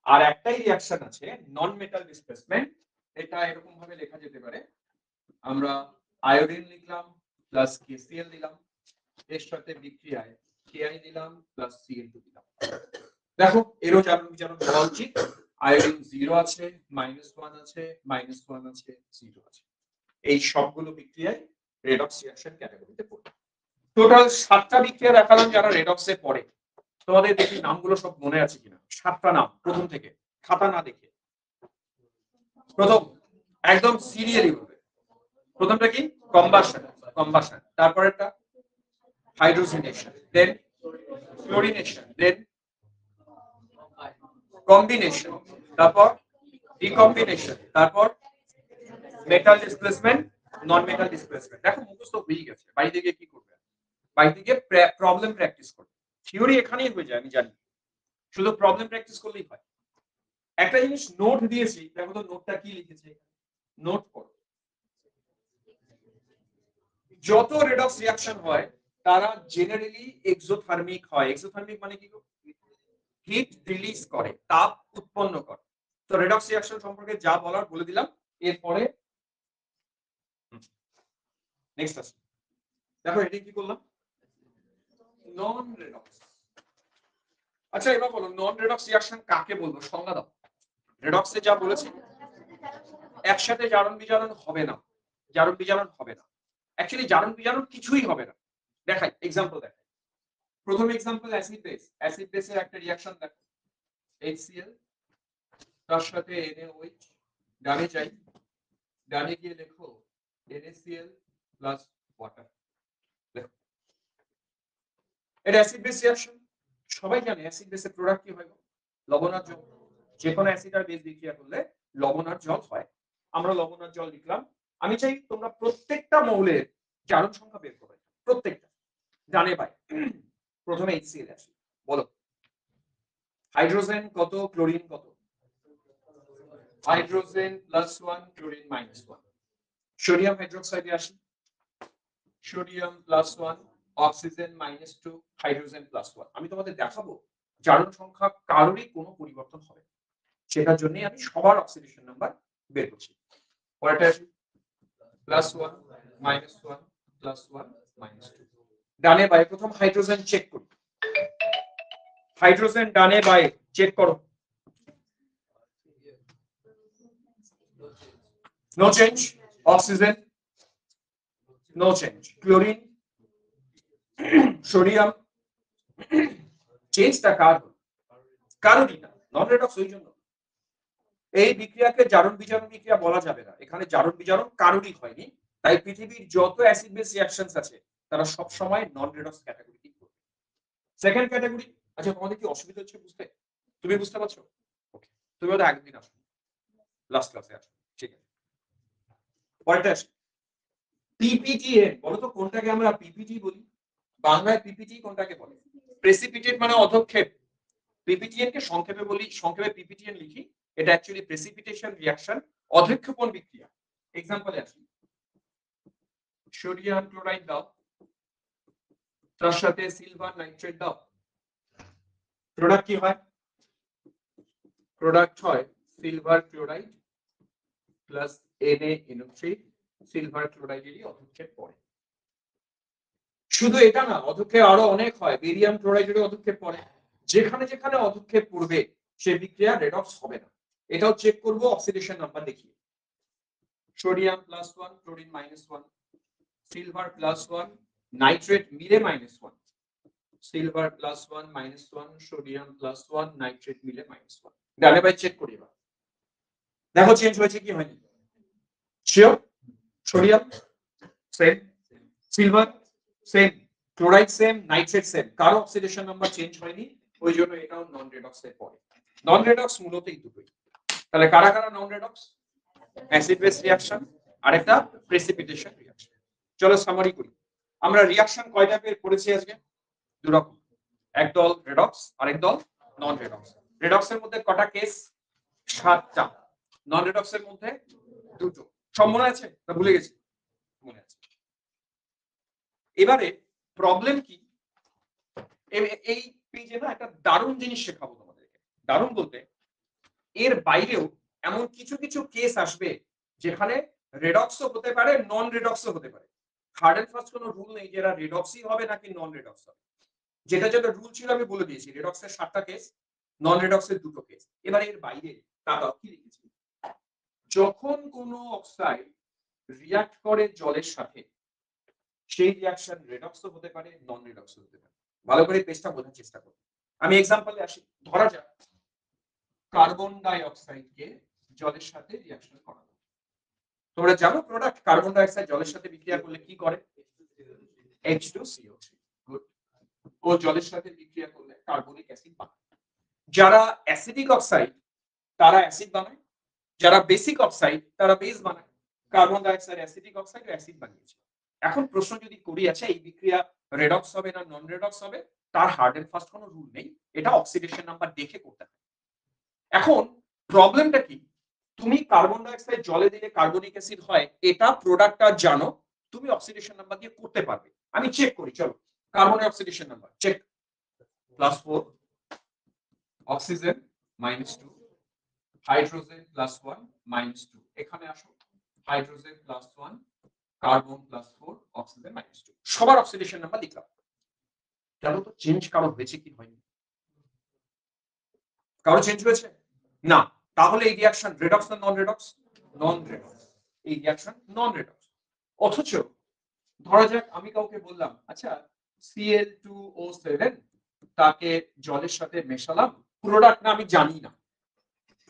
[SPEAKER 1] আর একটাই রিঅ্যাকশন আছে নন মেটাল ডিসপ্লেসমেন্ট। এটা এরকম ভাবে লেখা যেতে পারে, আমরা আয়োডিন লিখলাম প্লাস KCl দিলাম, এর সাথে বিক্রিয়ায় Ki দিলাম প্লাস Cl2 দিলাম। দেখো এরও জারণ বিজারণ হওয়া উচিত। আয়োডিন 0 আছে, -1 আছে, -1 আছে, 0 আছে। এই সবগুলো বিক্রিয়ায় রেডক্স রিঅ্যাকশন ক্যাটাগরিতে পড়ে। টোটাল 7টা বিক্রিয়া দেখালাম যারা রেডক্সে পড়ে। তোমাদের দেখি নামগুলো সব মনে আছে কিনা? 7টা নাম প্রথম থেকে, খাতা না দেখে। প্রথম একদম সিরিয়ালি বলবে। প্রথমটা কি? কম্বাসন। কম্বাসন। তারপরেরটা হাইড্রোজেনেশন, দেন ক্লোরিনেশন, দেন কম্বিনেশন, তারপর ডিকম্বিনেশন, তারপর মেটাল ডিসপ্লেসমেন্ট, নন মেটাল ডিসপ্লেসমেন্ট। দেখো মুখস্থ হয়ে গেছে, বাড়িতে গিয়ে কি করবে? বাড়িতে গিয়ে প্রবলেম প্র্যাকটিস করবে। থিওরি এখানেই হয়ে যায় আমি জানি, শুধু প্রবলেম প্র্যাকটিস করলেই হয়। একটা জিনিস নোট দিয়েছি, দেখো তো নোটটা কি লিখেছে, নোট করো। যত রেডক্স রিঅ্যাকশন হয় তারা জেনারেলি এক্সোথার্মিক হয়। এক্সোথার্মিক মানে কি? হিট রিলিজ করে, তাপ উৎপন্ন করে। তো রেডক্স রিঅ্যাকশন সম্পর্কে যা বলার বলে দিলাম। এরপরে নেক্সট আসছে, দেখো এটা কি করলাম, নন রেডক্স। আচ্ছা এবার বলো নন রেডক্স রিঅ্যাকশন কাকে বলবো, সংজ্ঞা দাও। রেডক্সে যা বলেছি, একসাথে জারণ বিজারণ হবে না, জারণ বিজারণ হবে না। অ্যাকচুয়ালি জারণ বিজারণ কিছুই হবে না। দেখাই, এক্সাম্পল দেখাই। প্রথম এক্সাম্পল অ্যাসিড বেস। অ্যাসিড বেসের একটা রিঅ্যাকশন দেখো, HCl তার সাথে NaOH, ডানে যাই, ডানে গিয়ে লেখো NaCl প্লাস ওয়াটার। দেখো এটা অ্যাসিড বেস রিঅ্যাকশন। সবাই জানে অ্যাসিড বেসের প্রোডাক্ট কি হয়, লবণ আর জল। যে কোনো অ্যাসিড আর বেস বিক্রিয়া করলে লবণ আর জল হয়। আমরা লবণ আর জল লিখলাম। আমি চাই তোমরা প্রত্যেকটা মৌলের জারণ সংখ্যা বের করবে, প্রত্যেকটা। ডানে বাই, প্রথমে HCl আসি, বলো হাইড্রোজেন কত, ক্লোরিন কত? Hydrogen +1, chlorine -1। সোডিয়াম হাইড্রোক্সাইডে আসি, সোডিয়াম +1, অক্সিজেন -2, হাইড্রোজেন +1। আমি তোমাদের দেখাবো জারণ সংখ্যা কারোরই কোনো পরিবর্তন হবে না, সেটার জন্য আমি সবার অক্সিডেশন নাম্বার বের করছি। পরেরটা আসি, +1, -1, +1, -2। ডানে বাই, প্রথম হাইড্রোজেন চেক করি। হাইড্রোজেন ডানে বাই চেক করো, no change. Oxygen no change. Chlorine, sodium, চেঞ্জটা কার? কারোরই না, নন রেডক্স। ওই জন্য এই বিক্রিয়াকে জারণ বিজারণ বিক্রিয়া বলা যাবে না, এখানে জারণ বিজারণ কারোরই হয়নি। তাই পৃথিবীর যত অ্যাসিড বেস রিঅ্যাকশনস আছে তারা সব সময় নন রেডক্স ক্যাটাগরিতে পড়বে। সেকেন্ড ক্যাটাগরি, আচ্ছা তোমাদের কি অসুবিধা হচ্ছে বুঝতে? তুমি বুঝতে পারছো? ওকে, তুমি ওটা একদিন আসো, লাস্ট ক্লাসে আসো, ঠিক আছে। পরেরটা আসি, পিপিটিএন। বলো তো কোনটাকে আমরা পিপিটি বলি? বাংলায় পিপিটি কোনটাকে বলে? প্রেসিপিটেট মানে অধক্ষেপ। পিপিটিএন কে সংক্ষেপে বলি, সংক্ষেপে পিপিটিএন লিখি। এটা অ্যাকচুয়ালি প্রেসিপিটেশন রিঅ্যাকশন, অধক্ষেপণ বিক্রিয়া। এক্সাম্পলে আসি, সোডিয়াম ক্লোরাইড দাও, তার সাথে সিলভার নাইট্রেট দাও, প্রোডাক্ট কি হয়? প্রোডাক্ট হয় silver chloride plus NaNO3। Silver ক্লোরাইডেরই অধক্ষেপ পড়ে। শুধু এটা না, অধক্ষেপ আরো অনেক হয়। বেরিয়াম ক্লোরাইডেরও অধক্ষেপ পড়ে। যেখানে যেখানে অধক্ষেপ পড়বে সে বিক্রিয়া রেডক্স হবে না। এটাও চেক করব অক্সিডেশন নাম্বার দেখিয়ে। সোডিয়াম +1, ক্লোরিন -1, সিলভার +1, নাইট্রেট মিলে -1, সিলভার +1, -1, সোডিয়াম +1, নাইট্রেট মিলে -1। ডানে বাই চেক করি এবার, দেখো চেঞ্জ হয়েছে কি হয়নি। Sure? Sodium same, silver same, chloride same, nitrate same, কারো অক্সিডেশন নাম্বার চেঞ্জ হয়নি। ওই জন্য এটাও নন রেডক্স এর পড়ে। নন রেডক্স মূলত এই দুটোই। তাহলে কারা কারা নন রেডক্স? অ্যাসিড বেস রিঅ্যাকশন, আরেকটা প্রেসিপিটেশন রিঅ্যাকশন। চলো সামারি করি। আমরা রিঅ্যাকশন কয় টাইপের পড়েছি আজকে? দুই রকম, একদল রেডক্স আরেক দল নন রেডক্স। রেডক্সের মধ্যে কটা কেস? 7টা। নন রেডক্সের মধ্যে 2টো। সব মনে আছে না ভুলে গেছি? মনে আছে। এবারে প্রবলেম কি, এই পেজে না একটা দারুণ জিনিস শেখাবো তোমাদেরকে। দারুণ বলতে এর বাইরেও এমন কিছু কিছু কেস আসবে যেখানে রেডক্সও হতে পারে, নন রেডক্সও হতে পারে। হার্ড এন্ড ফাস্ট কোনো রুল নেই যে এরা রেডক্সই হবে নাকি নন রেডক্স হবে। যেটা যেটা রুল ছিল আমি বলে দিয়েছি। রেডক্সের 7টা কেস, নন রেডক্সের 2টো কেস। এবার এর বাইরে তাকাও কি লিখেছি। যখন কোনো অক্সাইড রিঅ্যাক্ট করে জলের সাথে, সেই রিঅ্যাকশন রেডক্সও হতে পারে, নন রেডক্সও হতে পারে। ভালো করে পেজটা বোঝার চেষ্টা করো। আমি এক্সাম্পলে আসি। ধরা যাক কার্বন ডাই অক্সাইডকে জলের সাথে রিঅ্যাকশন করানো। তোমরা জানো প্রোডাক্ট কার্বন ডাই অক্সাইড জলের সাথে বিক্রিয়া করলে কি করে? H2CO3। ও জলের সাথে বিক্রিয়া করলে কার্বনিক অ্যাসিড বানায়। যারা অ্যাসিডিক অক্সাইড তারা অ্যাসিড বানায়, যারা বেসিক অক্সাইড তারা বেস বানায়। Carbon die oxide acidic oxide ও অ্যাসিড বানিয়েছে। এখন প্রশ্ন যদি করি আছে এই বিক্রিয়া রেডক্স হবে না নন রেডক্স হবে, তার হার্ড এন্ড ফাস্ট কোনো রুল নেই, এটা অক্সিডেশন নাম্বার দেখে করতে হয়। এখন প্রবলেমটা কি, তুমি কার্বন ডাই অক্সাইড জলে দিলে কার্বনিক অ্যাসিড হয়, এটা প্রোডাক্টটা জানো, তুমি অক্সিডেশন নাম্বার দিয়ে করতে পারবে। আমি চেক করি, চলো কার্বনের oxidation number check. +4 oxygen -2 hydrogen +1 -2, এখানে আসো হাইড্রোজেন +1 কার্বন +4 অক্সিজেন -2, সবার অক্সিডেশন নাম্বার লিখলাম। কেন তো চেঞ্জ কারো হয়েছে কি হয়নি? কারো চেঞ্জ হয়েছে না, তাহলে এই রিঅ্যাকশন রেডক্স না নন রেডক্স? নন রেডক্স। এই রিঅ্যাকশন নন রেডক্স। অথচ ধরা যাক আমি কাউকে বললাম আচ্ছা Cl2O7 তাকে জলের সাথে মেশালাম, প্রোডাক্ট না আমি জানি না,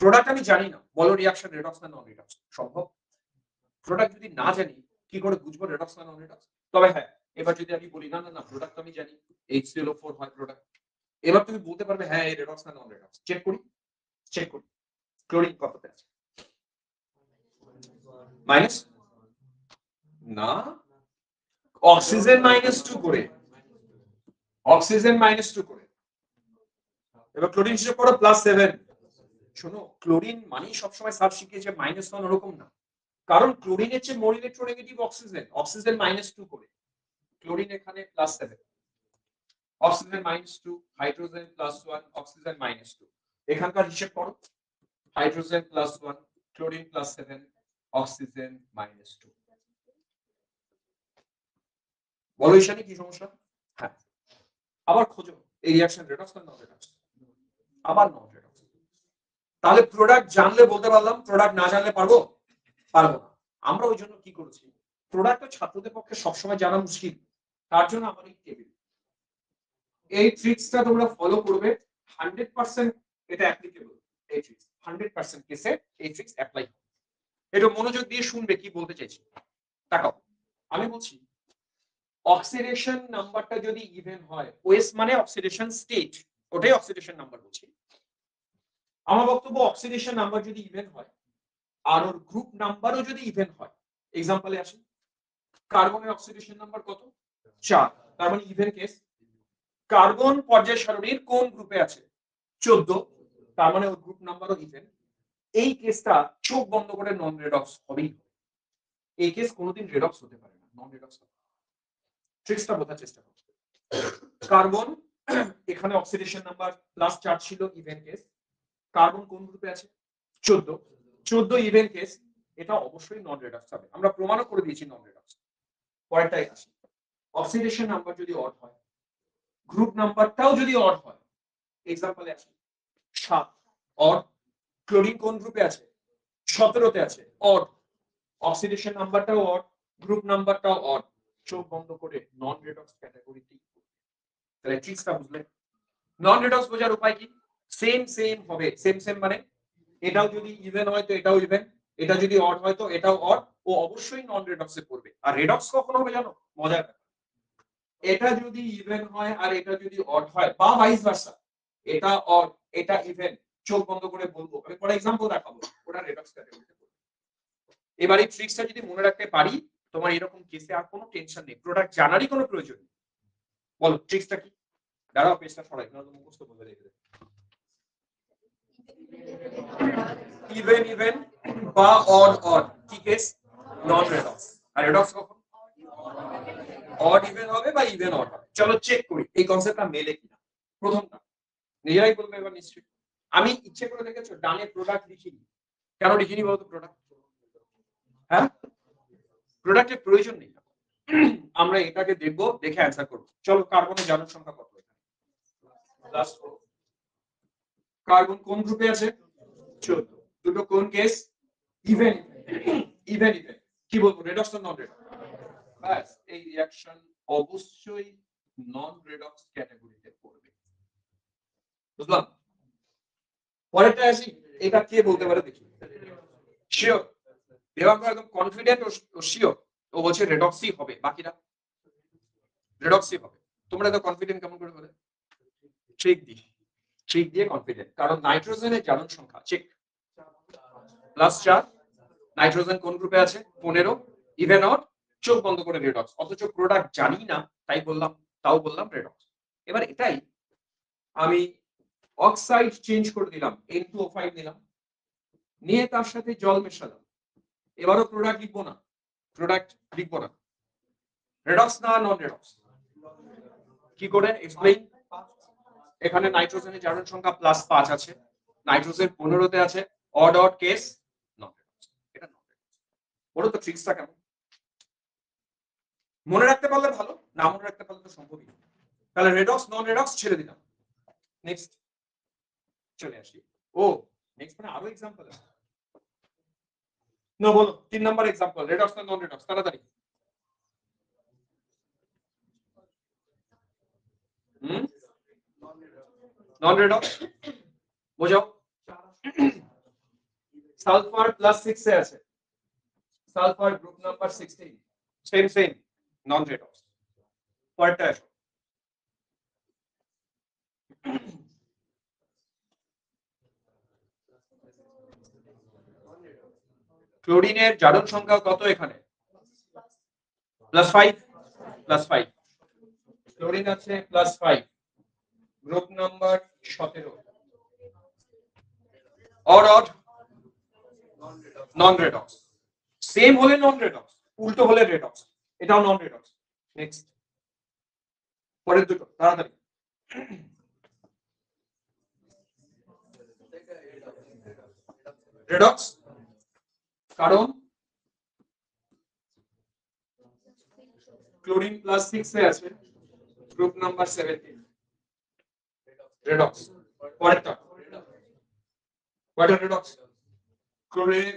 [SPEAKER 1] প্রোডাক্ট আমি জানি না, বলো রিঅ্যাকশন রেডক্স না নন রেডক্স? সম্ভব? প্রোডাক্ট যদি না জানি কি করে বুঝবো রেডক্স না নন রেডক্স? তবে হ্যাঁ, এবার যদি আমি বলি না না না প্রোডাক্ট আমি জানি HClO4 হয় প্রোডাক্ট, এবার তুমি বলতে পারবে হ্যাঁ এই রেডক্স না নন রেডক্স। চেক করি, চেক করি ক্লোরিন কততে আছে? মাইনাস না, অক্সিজেন -2 করে, অক্সিজেন -2 করে। এবার ক্লোরিন হিসেবে করো +7। শোনো, ক্লোরিন মানে সবসময় স্যার শিখিয়েছে -1 ওরকম না, কারণ ক্লোরিনের চেয়ে মোর ইলেকট্রোনেগেটিভ অক্সিজেন, অক্সিজেন -2 করে, ক্লোরিন এখানে +7, অক্সিজেন -2 হাইড্রোজেন +1 অক্সিজেন -2, এখানকার হিসেব করো হাইড্রোজেন +1 ক্লোরিন +7 অক্সিজেন -2। বলো ঈশানী কি সমস্যা? হ্যাঁ, আবার খোঁজো এই রিঅ্যাকশন রেডক্স না নন রেডক্স? আবার নন রেডক্স। তাহলে প্রোডাক্ট জানলে বলতে পারলাম, প্রোডাক্ট না জানলে পারবো? পারবো না। আমরা ওই জন্য কি করেছি, প্রোডাক্ট ছাত্রদের পক্ষে সবসময় জানা মুশকিল, তার জন্য আমার এই টেবিল, এই ট্রিক্সটা তোমরা ফলো করবে, 100% এটা অ্যাপ্লিকেবল। এই ট্রিক্স 100% কেসে এই ট্রিক্স অ্যাপ্লাই। এটা মনোযোগ দিয়ে শুনবে কি বলতে চাইছি। তাকাও, আমি বলছি অক্সিডেশন নাম্বারটা যদি ইভেন হয়, ওএস মানে অক্সিডেশন স্টেট, ওটাই অক্সিডেশন নাম্বার বলছি। আমার বক্তব্য অক্সিডেশন নাম্বার যদি ইভেন হয় আর ওর গ্রুপ নাম্বারও যদি ইভেন হয়, এক্সাম্পলে আসি, কার্বনের অক্সিডেশন নাম্বার কত? 4, তার মানে ইভেন কেস। কার্বন পর্যায় সারণীর কোন গ্রুপে আছে? 14, তার মানে ওর গ্রুপ নাম্বারও ইভেন। এই কেসটা চোখ বন্ধ করে নন রেডক্স হবেই। এই কেস কোনোদিন রেডক্স হতে পারে না, নন রেডক্স হবে। ট্রিক্সটা বোঝার চেষ্টা করো। কার্বন এখানে অক্সিডেশন নাম্বার +4 ছিল, ইভেন কেস। কার্বন কোন গ্রুপে আছে? 14, 14 ইভেন কেস, এটা অবশ্যই নন রেডক্স হবে, আমরা প্রমাণও করে দিয়েছি নন রেডক্স। পরেরটাই আসি, অক্সিডেশন নাম্বার যদি অড হয়, গ্রুপ নাম্বারটাও যদি অড হয়, এক্সাম্পলে আসি 7 অড, ক্লোরিন কোন গ্রুপে আছে? 17তে আছে, অড, অক্সিডেশন নাম্বারটাও অড, গ্রুপ নাম্বারটাও অড, চোখ বন্ধ করে নন রেডক্স ক্যাটাগরিতে। তাহলে ট্রিক্সটা বুঝলে? নন রেডক্স বোঝার উপায় কি? সেম সেম হবে, সেম সেম মানে এটাও যদি ইভেন হয় তো এটাও ইভেন, এটা যদি অড হয় তো এটাও অড, ও অবশ্যই নন রেডক্সে পড়বে। আর রেডক্স কখন হবে জানো? মজার ব্যাপার, এটা যদি ইভেন হয় আর এটা যদি অড হয় বা ভাইস ভার্সা, এটা অড এটা ইভেন, চোখ বন্ধ করে বলবো, আমি ফর এক্সাম্পল দেখাবো, ওটা রেডক্স ক্যাটাগরিতে পড়বে। এবার এই ট্রিক্সটা যদি মনে রাখতে পারি, তোমার এরকম কেসে আর কোনো টেনশন নেই, প্রোডাক্ট জানারই কোনো প্রয়োজন নেই। বলো ট্রিক্সটা কি? দাঁড়াও পেজটা সরাই, না তো মুখস্থ বলে রেখে দেবে। ইভেন ইভেন বা অড অড, কি কেস? নন রেডক্স। আর রেডক্স কখন? অড ইভেন হবে বা ইভেন অড হবে। চলো চেক করি এই কনসেপ্টটা মেলে কিনা। প্রথমটা নিজেরাই বলবে এবার নিশ্চয়ই। আমি ইচ্ছে করে দেখেছো ডানে প্রোডাক্ট লিখিনি, কেন লিখিনি বলতো? প্রোডাক্ট, হ্যাঁ প্রোডাক্টের প্রয়োজন নেই, আমরা এটাকে দেখবো, দেখে অ্যান্সার করবো। চলো কার্বনের জারণ সংখ্যা কত? কার্বন কোন গ্রুপে আছে? 14, দুটো কোন কেস? ইভেন, ইভেন ইভেন, কি বলবো রেডক্স না নন রেডক্স? বাস, এই রিঅ্যাকশন অবশ্যই নন রেডক্স ক্যাটাগরিতে পড়বে। বুঝলাম? পরেরটা আসি, এটা কে বলতে পারে দেখি? শিওর? দেবাঙ্গ একদম কনফিডেন্ট ও শিওর, ও বলছে রেডক্সই হবে, বাকিরা রেডক্সই হবে। তোমরা তো কনফিডেন্ট কেমন করে বলে? ট্রিক দিয়ে কনফিডেন্ট, কারণ নাইট্রোজেনের জারণ সংখ্যা চেক +4, নাইট্রোজেন কোন গ্রুপে আছে 15, ইভেন অড, চোখ বন্ধ করে রেডক্স, অথচ প্রোডাক্ট জানি না তাই বললাম, তাও বললাম রেডক্স। এবার এটাই আমি অক্সাইড চেঞ্জ করে দিলাম, N2O5 নিলাম, নিয়ে তার সাথে জল মেশালাম, এবারও প্রোডাক্ট লিখবো না, রেডক্স না নন রেডক্স? কি করে এক্সপ্লেইন? এখানে নাইট্রোজেনের জারণ সংখ্যা +5 আছে, নাইট্রোজেন 15তে আছে, অড কেস নন রেডক্স। এটা নন রেডক্স। বলো তো ট্রিক্সটা কেমন? মনে রাখতে পারলে ভালো, না মনে রাখতে পারলে তো সম্ভবই না। তাহলে রেডক্স নন রেডক্স ছেড়ে দিলাম। নেক্সট চলে আসি। ও নেক্সট মানে আরো एग्जांपल আছে না? বলো 3 নাম্বার एग्जांपल, রেডক্স না নন রেডক্স, তাড়াতাড়ি। নন রেডক্স বোঝাও। সালফার +6 এ আছে, সালফার গ্রুপ নাম্বার 16, সেম নন রেডক্স। পরেরটা আসো। ক্লোরিনের জারণ সংখ্যা কত এখানে? +5, ক্লোরিন আছে +5, গ্রুপ নাম্বার 17, অড নন রেডক্স। সেম হলে নন রেডক্স, উল্টো হলে রেডক্স, এটাও নন রেডক্স। নেক্সট পরের দুটো তাড়াতাড়ি। রেডক্স, কারণ ক্লোরিন +6 এ আছে, গ্রুপ নাম্বার 17, রেডক্স। পরেরটা কয়টা রেডক্স?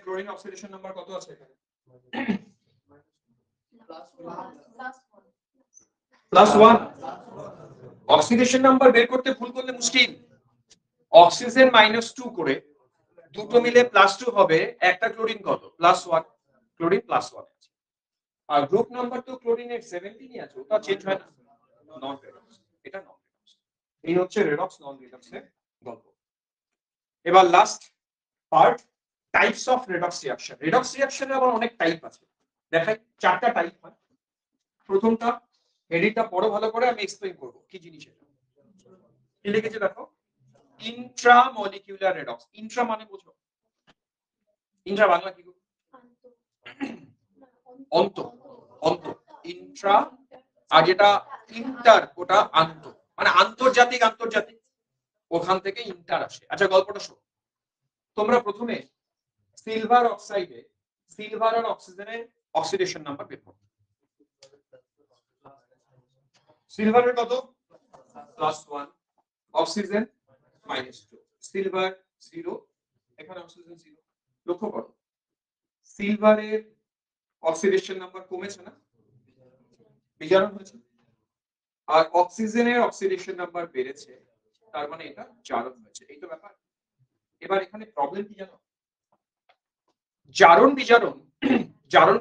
[SPEAKER 1] ক্লোরিন অক্সিডেশন নাম্বার কত আছে এখানে? +1। অক্সিডেশন নাম্বার বের করতে ভুল করলে মুশকিল। অক্সিজেন -2 করে দুটো মিলে +2 হবে, একটা ক্লোরিন কত? +1, ক্লোরিন +1 আছে। আর গ্রুপ নাম্বার তো ক্লোরিনের 17 ই আছে, ওটা চেঞ্জ হয় না, নন রেডক্স। এটা নন রেডক্স। এই হচ্ছে রেডক্স নন রেডক্সের গল্প। এবার last part, types of redox reaction. Redox রিঅ্যাকশনের আবার অনেক টাইপ আছে, দেখাই 4টা টাইপ হয়। প্রথমটা, হেডিংটা পড়ো ভালো করে, আমি এক্সপ্লেইন করব কি জিনিস এটা। কি লিখেছে দেখো, ইন্ট্রামলিকিউলার রেডক্স। ইন্ট্রা মানে বুঝো? ইন্ট্রা বাংলা কি? অন্ত, অন্ত, ইন্ট্রা। আর যেটা ইন্টার, ওটা আন্ত, মানে আন্তর্জাতিক, ওখান থেকে ইন্টার আসে। আচ্ছা গল্পটা শোনো। তোমরা প্রথমে সিলভার অক্সাইডে সিলভার আর অক্সিজেনের অক্সিডেশন নাম্বার বের করো। সিলভারের কত? +1, অক্সিজেন -2, সিলভার 0, এখানে অক্সিজেন 0। লক্ষ্য করো সিলভারের অক্সিডেশন নাম্বার কমেছে না, বিজারণ হয়েছে, আর অক্সিজেনের অক্সিডেশন নাম্বার বেড়েছে, তার মানে এটা জারণ হয়েছে। এই তো ব্যাপার। এবার এখানে প্রবলেম কি জানো? জারণ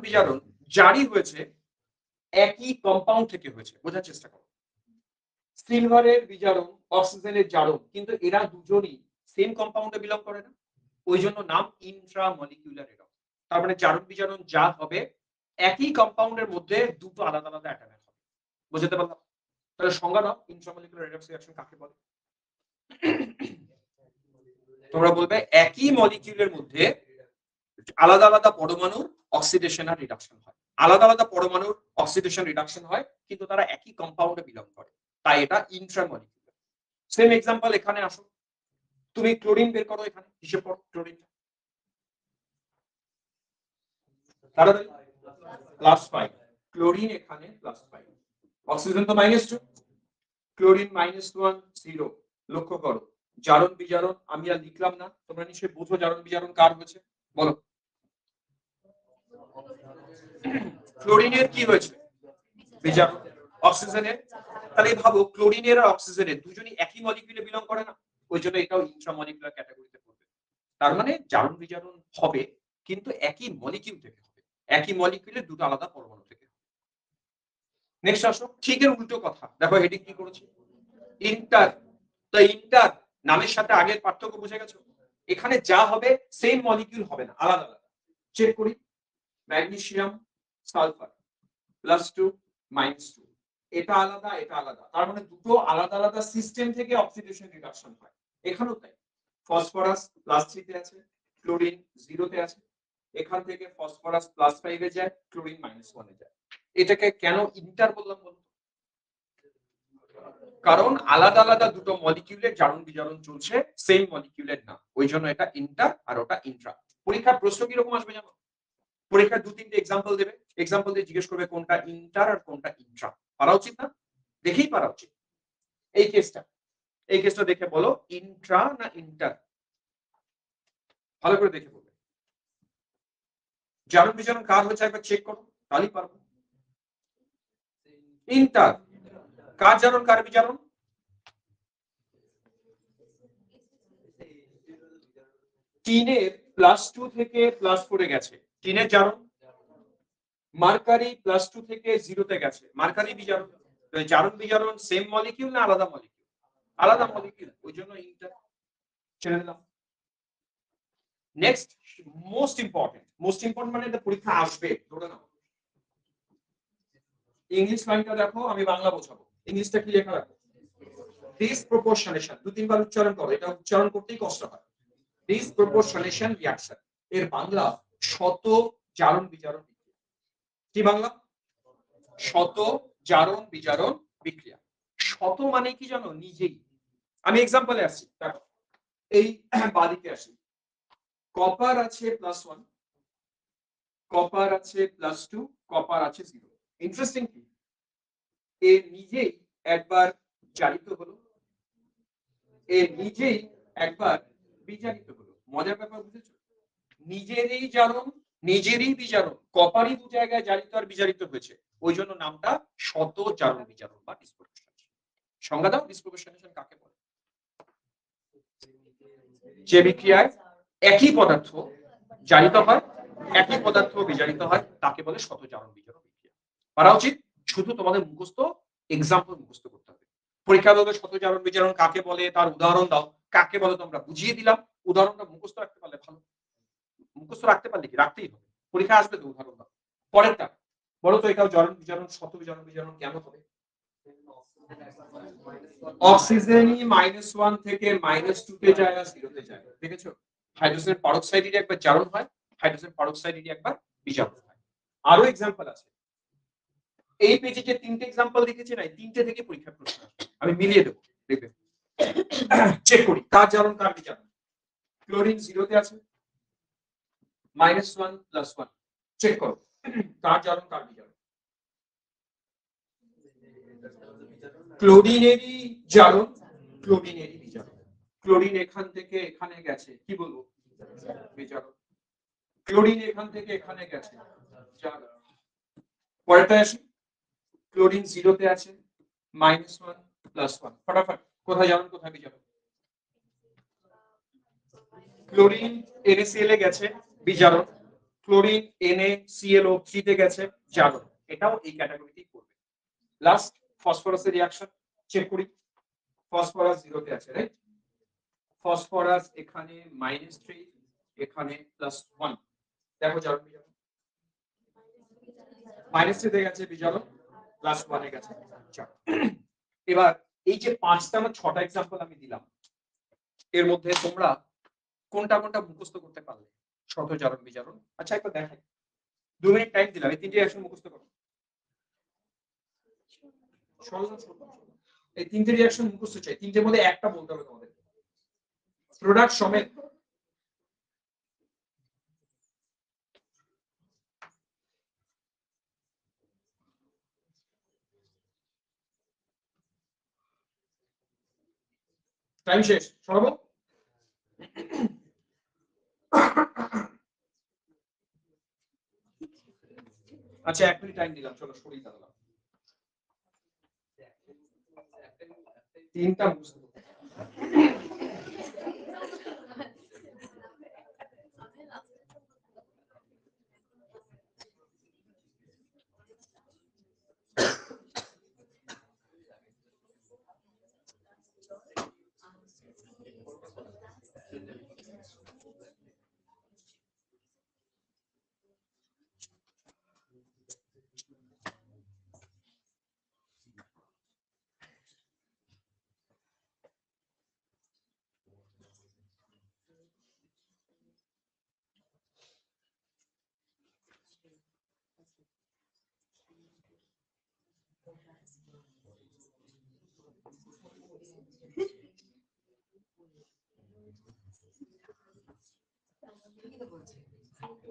[SPEAKER 1] বিজারণ জারি হয়েছে একই কম্পাউন্ড থেকে হয়েছে। বোঝার চেষ্টা করো, সিলভারের বিজারণ, অক্সিজেনের জারণ, কিন্তু এরা দুজনই সেম কম্পাউন্ডে বিলং করে না, ওই জন্য নাম ইন্ট্রামলিকিউলার রেডক্স। তার মানে জারণ বিজারণ যা হবে একই কম্পাউন্ডের মধ্যে দুটো আলাদা আলাদা অ্যাটম হবে। বুঝতে পারলাম? তাহলে সংজ্ঞা দাও, ইন্ট্রামলিকিউলার রেডক্স রিঅ্যাকশন কাকে বলে? তোমরা বলবে একই মলিকিউলের মধ্যে আলাদা আলাদা পরমাণুর অক্সিডেশন আর রিডাকশন হয়। আলাদা আলাদা পরমাণুর অক্সিডেশন রিডাকশন হয়, কিন্তু তারা একই কম্পাউন্ডে বিলং করে, তাই এটা ইন্ট্রামলিকিউলার। সেম एग्जांपल এখানে আসো, তুমি ক্লোরিন বের করো, এখানে হিসেব করো ক্লোরিন তাড়াতাড়ি। +5, ক্লোরিন এখানে +5, অক্সিজেন তো -2, ক্লোরিন -1, 0। লক্ষ্য করো জারণ বিজারণ আমি আর লিখলাম না, তোমরা নিশ্চয়ই বুঝো জারণ বিজারণ কার হয়েছে, বলো। ক্লোরিনের কি হয়েছে? বিজারণ। অক্সিজেনের, তাহলে ভাবো ক্লোরিনের আর অক্সিজেনের দুজনই একই মলিকিউলে বিলং করে না, ওই জন্য এটাও ইন্ট্রামলিকিউলার ক্যাটাগরিতে পড়বে। তার মানে জারণ বিজারণ হবে, কিন্তু একই মলিকিউল থেকে হবে, একই মলিকিউলের দুটো আলাদা পরমাণু থেকে। নেক্সট আসো, ঠিক এর উল্টো কথা। দেখো হেডিং কি করেছি, ইন্টার। তো ইন্টার নামের সাথে আগের পার্থক্য বুঝে গেছো? এখানে যা হবে সেম মলিকিউল হবে না, আলাদা আলাদা। চেক করি, ম্যাগনেসিয়াম সালফার +2 -2, এটা আলাদা এটা আলাদা, তার মানে দুটো আলাদা আলাদা সিস্টেম থেকে অক্সিডেশন রিডাকশন হয়। এখানেও তাই, ফসফরাস +3 তে আছে, ক্লোরিন 0 তে আছে, এখান থেকে ফসফরাস +5 এ যায়, ক্লোরিন -1 এ যায়। এটাকে কেন ইন্টার বললাম বলুন? কারণ আলাদা আলাদা দুটো মলিকিউলের জারণ বিজারণ চলছে, সেম মলিকিউলের না, ওই জন্য এটা ইন্টার আর ওটা ইন্ট্রা। পরীক্ষার প্রশ্ন কিরকম আসবে জানো? পরীক্ষার 2-3টে এক্সাম্পল দেবে, এক্সাম্পল দিয়ে জিজ্ঞেস করবে কোনটা ইন্টার আর কোনটা ইন্ট্রা। পারা উচিত না? দেখেই পারা উচিত। এই কেসটা দেখে বলো ইন্ট্রা না ইন্টার, ভালো করে দেখে বলবে। জারণ বিজারণ কার হচ্ছে একবার চেক করো, তাহলেই পারবো। ইন্টার। কার জারণ কার বিজারণ? টিনের +2 থেকে +4 এ গেছে, টিনের জারণ। মার্কারি +2 থেকে 0 তে গেছে, মার্কারি বিজারণ। জারণ বিজারণ সেম মলিকিউল না আলাদা মলিকিউল? আলাদা মলিকিউল, ওই জন্য ইন্টার। ছেড়ে দিলাম। নেক্সট, মোস্ট ইম্পর্টেন্ট মানে এটা পরীক্ষা আসবে, ধরে নাও। ইংলিশ লাইনটা দেখো, আমি বাংলা বোঝাবো। ইংলিশটা কি লেখা রাখো, ডিসপ্রপোর্শনেশন। 2-3 বার উচ্চারণ করো, এটা উচ্চারণ করতেই কষ্ট হয়। ডিসপ্রপোর্শনেশন রিঅ্যাকশন, এর বাংলা শত জারণ বিজারণ বিক্রিয়া। কি বাংলা? শত জারণ বিজারণ বিক্রিয়া। শত মানে কি জানো? নিজেই। আমি এক্সাম্পলে আসছি, দেখো এই বাদিকে আসি। কপার আছে +1, কপার আছে +2, কপার আছে 0। ইন্টারেস্টিং কি, এ নিজেই একবার জারিত হলো, এ নিজেই একবার বিজারিত হলো। মজার ব্যাপার বুঝেছো? নিজেরই জারণ নিজেরই বিজারণ, কপারই দু জায়গায় জারিত আর বিজারিত হয়েছে, ওই জন্য নামটা শত জারণ বিজারণ বা ডিসপ্রপোর্শনেশন। সংজ্ঞা দাও, ডিসপ্রপোর্শনেশন কাকে বলে? যে বিক্রিয়ায় একই পদার্থ জারিত হয়, একই পদার্থ বিজারিত হয়, তাকে বলে শত জারণ বিজারণ বিক্রিয়া। পারা উচিত। শুধু তোমাদের মুখস্থ এক্সাম্পল মুখস্থ করতে হবে। পরীক্ষা দেবে শত জারণ বিজারণ কাকে বলে, তার উদাহরণ দাও। কাকে বলে তোমরা বুঝিয়ে দিলাম, উদাহরণটা মুখস্থ রাখতে পারলে ভালো। মুখস্থ রাখতে পারলে কি, রাখতেই হবে, পরীক্ষা আসবে তো উদাহরণ দাও। পরেরটা বলো তো, এটাও জারণ বিজারণ, শত জারণ বিজারণ কেন হবে? অক্সিজেনই -1 থেকে -2 তে যায় আর 0 তে যায়, দেখেছো? হাইড্রোজেন পারক্সাইডেরই একবার জারণ হয়, হাইড্রোজেন পারক্সাইডেরই একবার বিজারণ হয়। আরো এক্সাম্পল আছে, এই পেজে যে 3টে এক্সাম্পল লিখেছি না, এই 3টে থেকে পরীক্ষা প্রশ্ন আসবে, আমি মিলিয়ে দেবো, দেখবে। চেক করি কার জারণ কার বিজারণ। ক্লোরিন 0 তে আছে, -1 +1, চেক করো কার জারণ কার বিজারণ। ক্লোরিনেরই জারণ, ক্লোরিনেরই বিজারণ। ক্লোরিন এখান থেকে এখানে গেছে, কি বলবো? বিজারণ। ক্লোরিন এখান থেকে এখানে গেছে, জারণ। পরেরটা আসি, ক্লোরিন 0 তে আছে, -1 +1, ফটাফট কোথায় জারণ কোথায় বিজারণ? ক্লোরিন NaCl এ গেছে, বিজারণ। ক্লোরিন NaClO3 তে গেছে, জারণ। এটাও এই ক্যাটাগরিতেই পড়বে। লাস্ট, ফসফরাসের রিঅ্যাকশন চেক করি। ফসফরাস 0 তে আছে, রাইট? ফসফরাস এখানে -3, এখানে +1, দেখো জারণ বিজারণ। -3 তে গেছে বিজারণ, +1 এ গেছে জারণ। এবার এই যে 5টা না 6টা एग्जांपल আমি দিলাম, এর মধ্যে তোমরা কোনটা কোনটা মুখস্থ করতে পারলে? শত জারণ বিজারণ। আচ্ছা একবার দেখাই, 2 মিনিট টাইম দিলাম, এই 3টে রিঅ্যাকশন মুখস্থ করো। এই 3টে রিঅ্যাকশন মুখস্থ চাই, 3টের মধ্যে একটা বলতে হবে তোমাদের, প্রোডাক্ট সমেত। টাইম শেষ, সরাবো। আচ্ছা 1 মিনিট টাইম দিলাম, চলো সরিয়ে দিলাম। 3টা মুখস্থ করতে।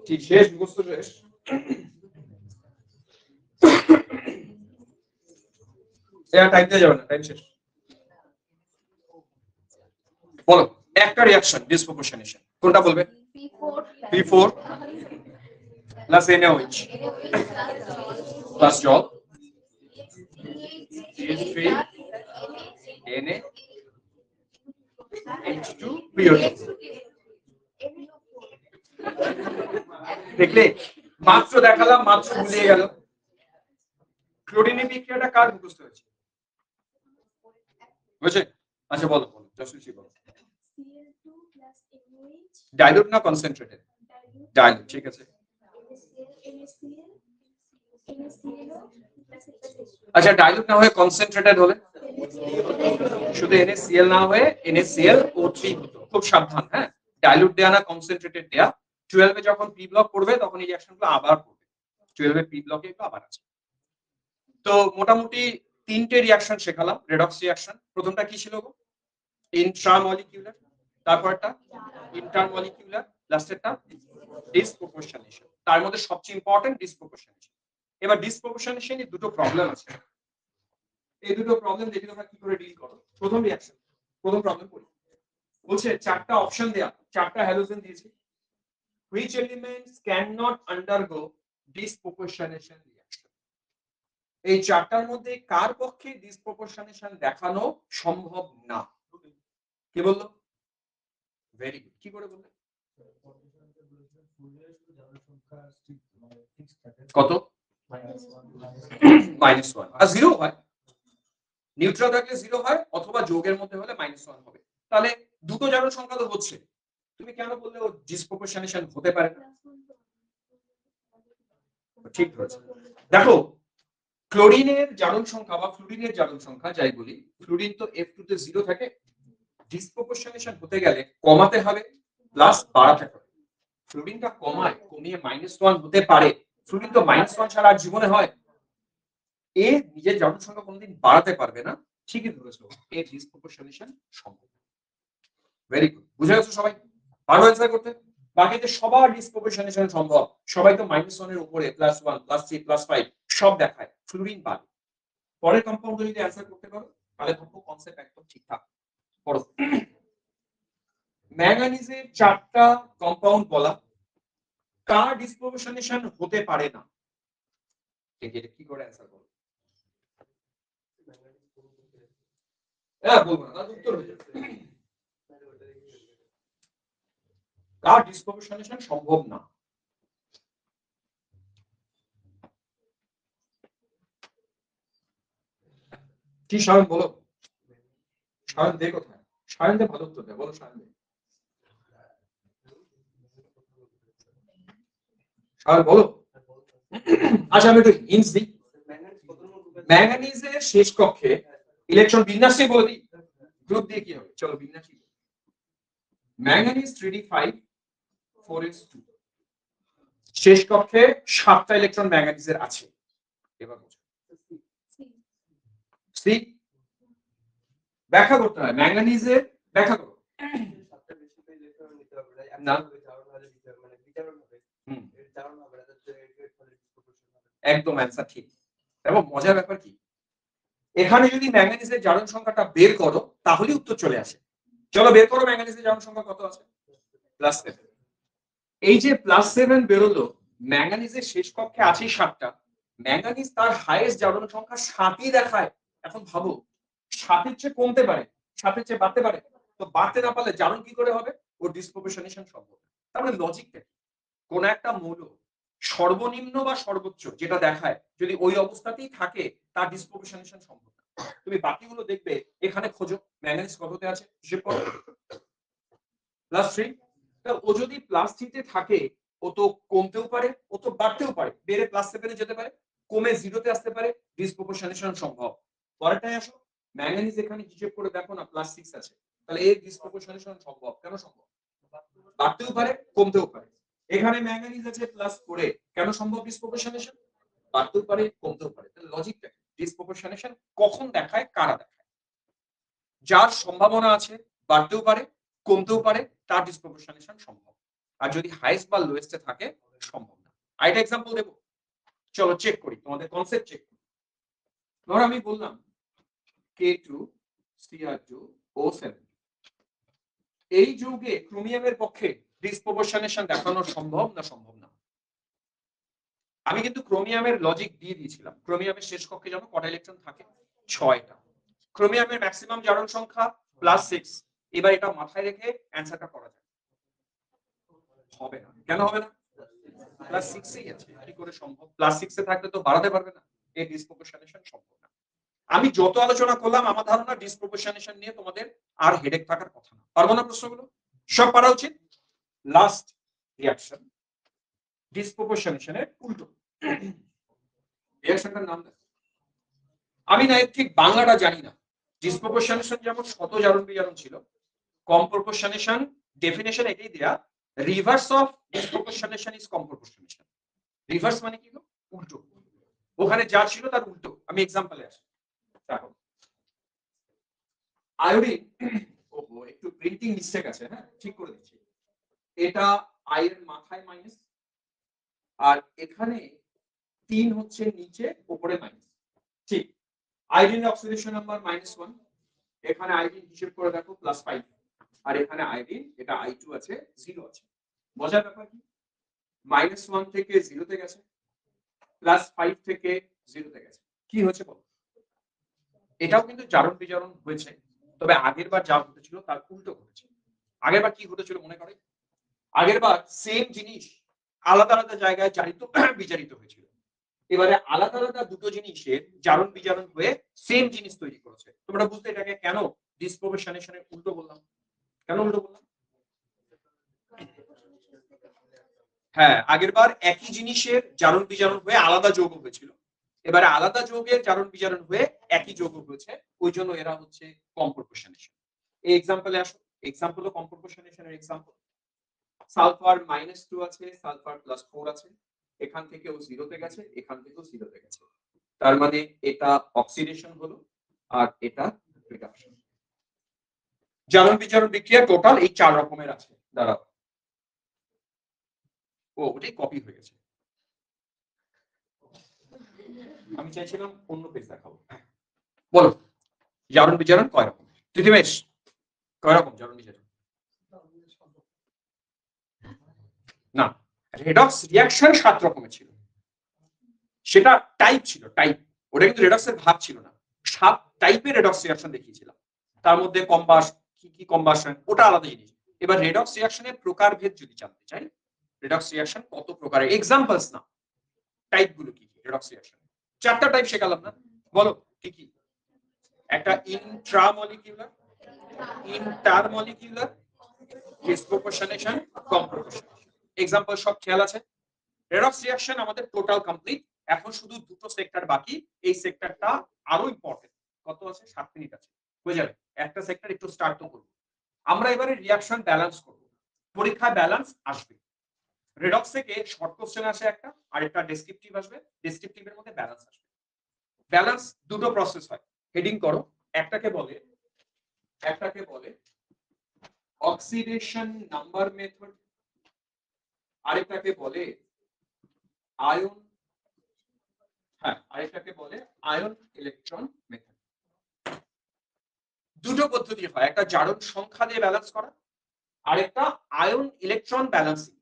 [SPEAKER 1] ঠিক শেষ, মুখস্থ শেষ। টাইম দিয়ে যাবে না, টাইম শেষ। বলো একটা রিঅ্যাকশন ডিসপ্রপোর্শনেশন কোনটা বলবে? P4 প্লাস NaOH প্লাস জল CH3 NaH2 PO2। দেখলে মাত্র দেখালাম, মাত্র ভুলিয়ে গেল। ক্লোরিনের বিক্রিয়াটা কার মুখস্থ হয়েছে? বুঝছে? আচ্ছা বলো বলো, জসুচি বলো। ডাইলুট না কনসেন্ট্রেটেড? ডাইলুট, ঠিক আছে। আচ্ছা ডাইলুট না হয়ে কনসেন্ট্রেটেড হলে? শুধু NaCl না হয়ে NaClO3 হতো। খুব সাবধান, হ্যাঁ, ডাইলুট দেয়া না কনসেন্ট্রেটেড দেয়া। 12 এ যখন পি ব্লক করবে তখন এই রিঅ্যাকশনগুলো আবার করবে। 12 এ পি ব্লকে একটু আবার আছে। তো মোটামুটি তিনটে রিঅ্যাকশন শেখালাম রেডক্স রিঅ্যাকশন। প্রথমটা কি ছিল গো? ইন্ট্রামলিকিউলার, তারপরটা ইন্টারমলিকিউলার, লাস্টেরটা ডিসপ্রপোর্শনেশন। তার মধ্যে সবচেয়ে ইম্পর্টেন্ট ডিসপ্রপোর্শনেশন। এবার ডিসপ্রপোর্শনেশনে দুটো প্রবলেম আছে। এই দুটো প্রবলেম দেখে তোমরা কি করে ডিল করো। প্রথম রিঅ্যাকশন, প্রথম প্রবলেম করি। বলছে চারটা অপশন দেয়া, চারটা হ্যালোজেন দিয়েছে। which elements cannot undergo disproportionation reaction? এই চারটার মধ্যে কার পক্ষে ডিসপ্রপোর্শনেশন দেখানো সম্ভব না? কি বললো? ভেরি গুড, কি করে বললে? কত? -1 আর 0 হয়। নিউট্রাল থাকলে 0 হয়, অথবা যৌগের মধ্যে হলে -1 হবে। তাহলে দুটো জারণ সংখ্যা তো হচ্ছে, তুমি কেন বললে ও ডিসপ্রপোর্শনেশন হতে পারে না? ঠিক ধরেছে। দেখো ক্লোরিনের জারণ সংখ্যা বা ফ্লুরিনের জারণ সংখ্যা যাই বলি, ফ্লুরিন তো F2 তে 0 থাকে। ডিসপ্রপোর্শনেশন হতে গেলে কমাতে হবে প্লাস বাড়াতে হবে। ফ্লুরিনটা কমিয়ে -1 হতে পারে। ফ্লুরিন তো -1 ছাড়া আর জীবনে হয়? এ নিজের জারণ সংখ্যা কোনোদিন বাড়াতে পারবে না। ঠিকই ধরেছো, এর ডিসপ্রপোর্শনেশন সম্ভব। ভেরি গুড, বুঝে গেছো সবাই? পারো অ্যান্সার করতে? বাকিতে সবার ডিসপ্রপোর্শনেশন সম্ভব। সবাই তো -1 এর উপরে +1 +3 +5 সব দেখায়, ফ্লুরিন বাদ। পরের কম্পাউন্ড যদি অ্যান্সার করতে পারো তাহলে ভাবো কনসেপ্ট একদম ঠিকঠাক। পড়ো। ম্যাঙ্গানিজের চারটা কম্পাউন্ড বলা, কার ডিসপ্রপোর্শনেশন হতে পারে না? এটা কি করে অ্যান্সার করো? হ্যাঁ বলবো না, তার উত্তর হয়ে যাবে। কার ডিসপ্রপোর্শনেশন সম্ভব না? কি সায়ন বলো? সায়ন দে কোথায়? সায়ন দে ভালো উত্তর দেয়, বলো সায়ন দে। সায়ন বলো। আচ্ছা আমি একটু হিন্টস দিই। ম্যাঙ্গানিজের শেষ কক্ষে ইলেকট্রন বিন্যাসই বলে দিই, গ্রুপ দিয়ে কি হবে? চলো বিন্যাসই। ম্যাঙ্গানিজ 3d5 4s2, শেষ কক্ষে 7টা ইলেকট্রন ম্যাঙ্গানিজের আছে। এবার বুঝো সি ব্যাখ্যা করতে হয় ম্যাঙ্গানিজের, ব্যাখ্যা করো না। একদম অ্যান্সার ঠিক। এবং মজার ব্যাপার কি, এখানে যদি ম্যাঙ্গানিজের জারণ সংখ্যাটা বের করো তাহলে উত্তর চলে আসে। চলো বের করো ম্যাঙ্গানিজের জারণ সংখ্যা কত আছে? +7। এই যে +7 বেরোলো, ম্যাঙ্গানিজের শেষ কক্ষে আছে 7টা। ম্যাঙ্গানিজ তার হাইয়েস্ট জারণ সংখ্যা 7ই দেখায়। এখন ভাবো 7এর চেয়ে কমতে পারে, 7এর চেয়ে বাড়তে পারে, তো বাড়তে না পারলে জারণ কি করে হবে? ও ডিসপ্রপোর্শনেশন সম্ভব। তার মানে লজিকটা কোন একটা মৌল সর্বনিম্ন বা সর্বোচ্চ যেটা দেখায় যদি ওই অবস্থাতেই থাকে তার ডিসপ্রপোর্শনেশন সম্ভব না। তুমি বাকিগুলো দেখবে, এখানে খোঁজো ম্যাঙ্গানিজ কততে আছে, হিসেব করো +3। ও যদি +3 তে থাকে ও তো কমতেও পারে, ও তো বাড়তেও পারে, বেড়ে +7 এ যেতে পারে, কমে 0 তে আসতে পারে, ডিসপ্রপোর্শনেশন সম্ভব। পরেরটায় আসো, ম্যাঙ্গানিজ এখানে হিসেব করে দেখো না +6 আছে, তাহলে এর ডিসপ্রপোর্শনেশন সম্ভব। কেন সম্ভব? বাড়তেও পারে, কমতেও পারে। এখানে ম্যাঙ্গানিজ আছে +4, কেন সম্ভব ডিসপ্রপোর্শনেশন? বাড়তেও পারে, কমতেও পারে। তাহলে লজিকটা ডিসপ্রপোর্শনেশন কখন দেখায়, কারা দেখায়? যার সম্ভাবনা আছে বাড়তেও পারে কমতেও পারে, তার ডিসপ্রপোর্শনেশন সম্ভব। আর যদি হাইয়েস্ট বা লোয়েস্টে থাকে সম্ভব না। আরেকটা এক্সাম্পল দেবো, চলো চেক করি, তোমাদের কনসেপ্ট চেক করি। ধরো আমি বললাম K2 Cr2 O7, এই যৌগে ক্রোমিয়ামের পক্ষে ডিসপ্রপোর্শনেশন দেখানো সম্ভব না সম্ভব না? আমি কিন্তু ক্রোমিয়ামের লজিক দিয়ে দিয়েছিলাম। ক্রোমিয়ামের শেষ কক্ষে যেন কটা ইলেকট্রন থাকে? 6টা। ক্রোমিয়ামের ম্যাক্সিমাম জারণ সংখ্যা +6। এবার এটা মাথায় রেখে অ্যানসারটা করা যায়। হবে না, কেন হবে না? +6 এই আছে, কি করে সম্ভব? +6 এ থাকলে তো বাড়াতে পারবে না, এই ডিসপ্রপোর্শনেশন সম্ভব না। আমি যত আলোচনা করলাম আমার ধারণা ডিসপ্রপোর্শনেশন নিয়ে তোমাদের আর হেডেক থাকার কথা না। পারবো না প্রশ্নগুলো? সব পারা উচিত। লাস্ট রিঅ্যাকশন ডিসপ্রপোর্শনেশনের উল্টো। রিঅ্যাকশনটার নাম দেখো। আমি না এর ঠিক বাংলাটা জানি না। ডিসপ্রপোর্শনেশন যেমন শত জারণ বিজারণ ছিল, কম্প্রপোর্শনেশন ডেফিনেশন এটাই দেয়া, রিভার্স অফ ডিসপ্রপোর্শনেশন ইজ কম্প্রপোর্শনেশন। রিভার্স মানে কি? উল্টো। ওখানে যা ছিল তার উল্টো। আমি এক্সাম্পলে আসি। দেখো আয়োডিন, ওহো একটু প্রিন্টিং মিস্টেক আছে, হ্যাঁ ঠিক করে দিচ্ছি। এটা আই এর মাথায় মাইনাস, আর এখানে 3 হচ্ছে নিচে, উপরে মাইনাস। ঠিক। আয়োডিনের অক্সিডেশন নাম্বার -1, এখানে আয়োডিন হিসেব করে দেখো +5, আর এখানে আয়োডিন এটা I2 আছে, 0 আছে। মজার ব্যাপার কি, -1 থেকে 0 তে গেছে, +5 থেকে 0 তে গেছে, কি হয়েছে বলো? এটাও কিন্তু জারণ বিজারণ হয়েছে, তবে আগের বার যা ঘটেছিল তার উল্টো ঘটেছে। আগের বার কি ঘটেছিল মনে করে? আগের বার সেম জিনিস আলাদা আলাদা জায়গায় জারিত বিজারিত হয়েছিল। এবারে আলাদা আলাদা দুটো জিনিসের জারণ বিজারণ হয়ে সেম জিনিস তৈরি করেছে। তোমরা বুঝতে এটাকে কেন ডিসপ্রপোর্শনেশনের উল্টো বললাম? কেন উল্টো বললাম? হ্যাঁ, আগের বার একই জিনিসের জারণ বিজারণ হয়ে আলাদা যৌগ হয়েছিল, এবারে আলাদা যৌগের জারণ বিজারণ হয়ে একই যৌগ হয়েছে, ওই জন্য এরা হচ্ছে কম্প্রপোর্শনেশন। এই এক্সাম্পলে আসো, এক্সাম্পলও কম্প্রপোর্শনেশনের এক্সাম্পল। সালফার -2 আছে, সালফার +4 আছে, এখান থেকেও 0 তে গেছে, এখান থেকেও 0 তে গেছে। তার মানে এটা অক্সিডেশন হলো আর এটা রিডাকশন। জারণ বিজারণ বিক্রিয়া টোটাল এই 4 রকমের আছে। দাঁড়াও, ওটাই কপি হয়ে গেছে। আমি চাইছিলাম অন্য পেজ দেখাবো। বলো, জারণ বিজারণ কয় রকম? তৃতীবেশ, কয় রকম জারণ বিজারণ? না, রেডক্স রিঅ্যাকশন 7 রকমের ছিল। সেটা টাইপ ছিল, টাইপ। ওটা কিন্তু রেডক্সের ভাগ ছিল না। 7 টাইপের রেডক্স রিঅ্যাকশন দেখিয়েছিলাম। তার মধ্যে কি কম্বাসন ওটা আলাদা জিনিস। এবার রেডক্স রিঅ্যাকশনের প্রকারভেদ যদি জানতে চাই, রেডক্স রিঅ্যাকশন কত প্রকারের, এক্সাম্পলস না, টাইপ গুলো কি কি রেডক্স রিঅ্যাকশন? 4টা টাইপ শেখালাম না, বলো কি কি? একটা ইন্ট্রামলিকিউলার, ইন্টারমলিকিউলার, ডিসপ্রপোর্শনেশন, কম্প্রপোর্শনেশন। এক্সাম্পল সব খেয়াল আছে? রেডক্স রিঅ্যাকশন আমাদের টোটাল কমপ্লিট। এখন শুধু দুটো সেক্টর বাকি, এই সেক্টরটা আরো ইম্পর্টেন্ট। কত আছে? 7 মিনিট আছে, হয়ে যাবে। একটা সেক্টর একটু স্টার্ট তো করব। আমরা এবারে রিঅ্যাকশন ব্যালেন্স করব। পরীক্ষায় ব্যালেন্স আসবে। রেডক্স থেকে শর্ট কোশ্চেন আসে একটা, আর একটা ডেসক্রিপটিভ আসবে, ডেসক্রিপটিভের মধ্যে ব্যালেন্স আসবে। ব্যালেন্স দুটো প্রসেস হয়, হেডিং করো। একটাকে বলে অক্সিডেশন নাম্বার মেথড, আরেকটাকে বলে আয়ন, হ্যাঁ আরেকটাকে বলে আয়ন ইলেকট্রন মেথড। দুটো পদ্ধতি হয়, একটা জারণ সংখ্যা দিয়ে ব্যালেন্স করা, আরেকটা আয়ন ইলেকট্রন ব্যালেন্সিং।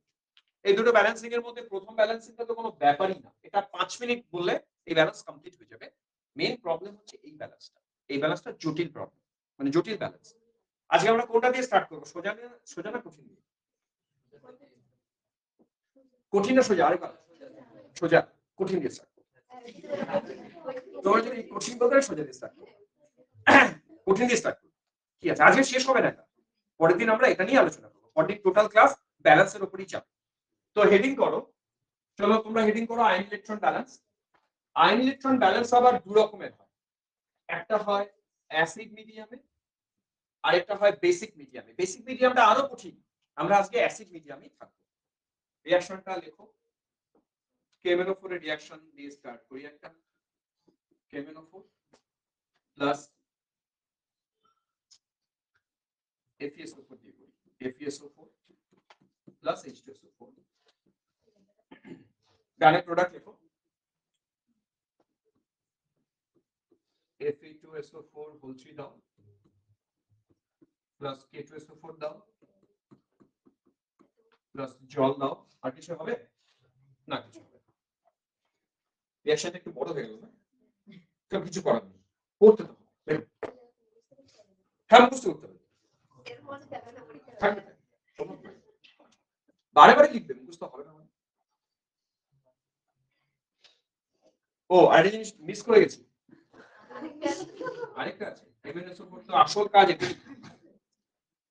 [SPEAKER 1] এই দুটো ব্যালেন্সিং এর মধ্যে প্রথম ব্যালেন্সিংটা তো কোনো ব্যাপারই না, এটা 5 মিনিট বললে এই ব্যালেন্স কমপ্লিট হয়ে যাবে। মেইন প্রবলেম হচ্ছে এই ব্যালেন্সটা, এই ব্যালেন্সটা জটিল প্রবলেম, মানে জটিল ব্যালেন্স। আজকে আমরা কোনটা দিয়ে স্টার্ট করব? সোজা না কঠিন দিয়ে? কঠিন না সোজা? আরেকবার সোজা, কঠিন দিয়ে স্টার্ট করব। তোমরা যদি কঠিন বলতে সোজা দিয়ে স্টার্ট করো, কঠিন দিয়ে স্টার্ট করো। ঠিক আছে, আজকে শেষ হবে না এটা, পরের দিন আমরা এটা নিয়ে আলোচনা করব। পরের টোটাল ক্লাস ব্যালেন্সের উপরই যাবে। তো হেডিং করো, চলো তোমরা হেডিং করো ion electron balance. Ion electron balance আবার দু রকমের হয়, একটা হয় অ্যাসিড মিডিয়ামে, আরেকটা হয় বেসিক মিডিয়ামে। বেসিক মিডিয়ামটা আরো কঠিন, আমরা আজকে অ্যাসিড মিডিয়ামে থাকবো। রিঅ্যাকশনটা লেখো, KMnO4 এর রিঅ্যাকশন দিয়ে স্টার্ট করি। একটা KMnO4 প্লাস FeSO4 দিয়ে করি FeSO4 প্লাস H2SO4 ডানে প্রোডাক্ট লেখো Fe2SO4 whole 3 দাও প্লাস K2SO4 দাও প্লাস জল দাও আর কিছু হবে না কিছু হবে রিঅ্যাকশনটা একটু বড় হয়ে গেল না তো কিছু করার নেই করতে তো হবে হ্যাঁ বুঝতে করতে হবে বারে বারে লিখবে মুখস্থ হবে না ও আরেকটা জিনিস মিস করে গেছি আরেকটা আছে MnSO4 তো আসল কাজ এটা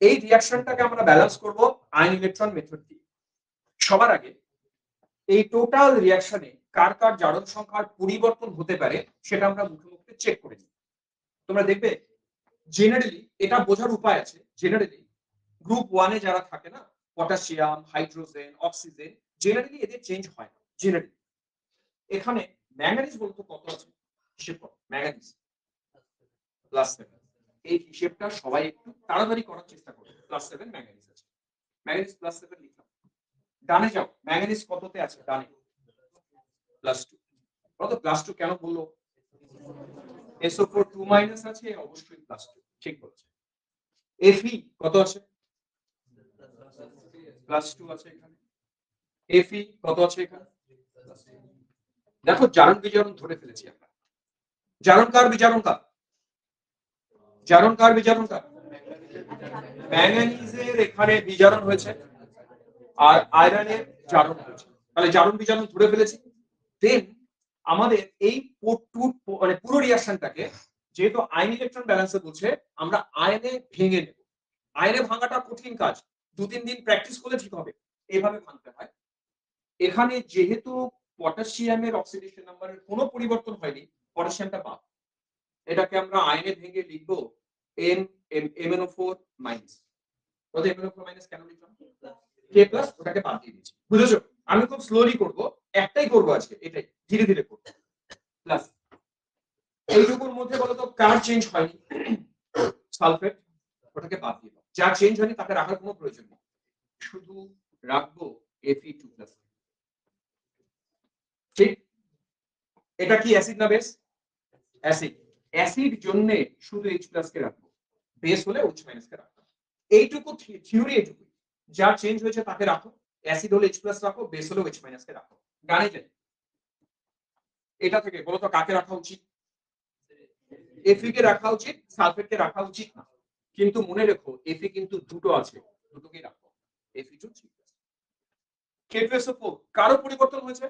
[SPEAKER 1] এই রিঅ্যাকশনটাকে আমরা ব্যালেন্স করব আয়ন ইলেকট্রন মেথড দিয়ে সবার আগে এই টোটাল রিঅ্যাকশনে কার কার জারণ সংখ্যার পরিবর্তন হতে পারে সেটা আমরা মুখে মুখে চেক করে নিই তোমরা দেখবে জেনারেলি এটা বোঝার উপায় আছে জেনারেলি গ্রুপ 1 এ যারা থাকে না পটাশিয়াম হাইড্রোজেন অক্সিজেন জেনারেলি এদের চেঞ্জ হয় না জেনারেলি এখানে ম্যাঙ্গানিজ বলতো কত আছে হিসেব করো ম্যাঙ্গানিজ +7 এই হিসেবটা সবাই একটু তাড়াতাড়ি করার চেষ্টা করো +7 ম্যাঙ্গানিজ আছে ম্যাঙ্গানিজ +7 লিখলাম ডানে যাও ম্যাঙ্গানিজ কততে আছে ডানে +2 কত +2 কেন বললো SO4 2- আছে অবশ্যই +2 ঠিক বলেছে Fe কত আছে +2 আছে এখানে Fe কত আছে এখানে দেখো জারণ বিজারণ ধরে ফেলেছি আমরা জারণ কার বিজারণ কার ম্যাঙ্গানিজের এখানে বিজারণ হয়েছে আর আয়রনের জারণ হয়েছে তাহলে জারণ বিজারণ ধরে ফেলেছি দেন আমাদের এই মানে পুরো রিঅ্যাকশনটাকে যেহেতু আয়ন ইলেকট্রন ব্যালেন্সে বলছে আমরা আয়নে ভেঙে নেব আয়নে ভাঙাটা কঠিন কাজ 2-3 দিন প্র্যাকটিস করলে ঠিক হবে এইভাবে ভাঙতে হয় এখানে যেহেতু পটাশিয়ামের অক্সিডেশন নাম্বারের কোনো পরিবর্তন হয়নি পটাশিয়ামটা বাদ এটাকে আমরা আয়নে ভেঙে লিখব MnO4- ওদের MnO4- কেন লিখলাম K+ ওটাকে বাদ দিয়ে দিয়েছি বুঝেছো আমি খুব স্লোলি করব একটাই করব আজকে এটাই ধীরে ধীরে করব প্লাস এইটুকুর মধ্যে বলো তো কার চেঞ্জ হয়নি সালফেট ওটাকে বাদ দিয়ে দাও যা চেঞ্জ হয়নি তাকে রাখার কোনো প্রয়োজন নেই শুধু রাখবো Fe2+। ঠিক এটা কি অ্যাসিড না বেস অ্যাসিড জন্য শুধু H+ কে রাখবো বেস হলে OH- কে রাখবো এইটুকু থিওরি এইটুকু যা চেঞ্জ হয়েছে তাকে রাখো অ্যাসিড হলে H+ রাখো বেস হলে OH- কে রাখো গানে যাই এটা থেকে বলো তো কাকে রাখা উচিত Fe কে রাখা উচিত সালফেট কে রাখা উচিত না কিন্তু মনে রেখো Fe কিন্তু দুটো আছে দুটোকেই রাখো Fe2 K2SO4 কারো পরিবর্তন হয়েছে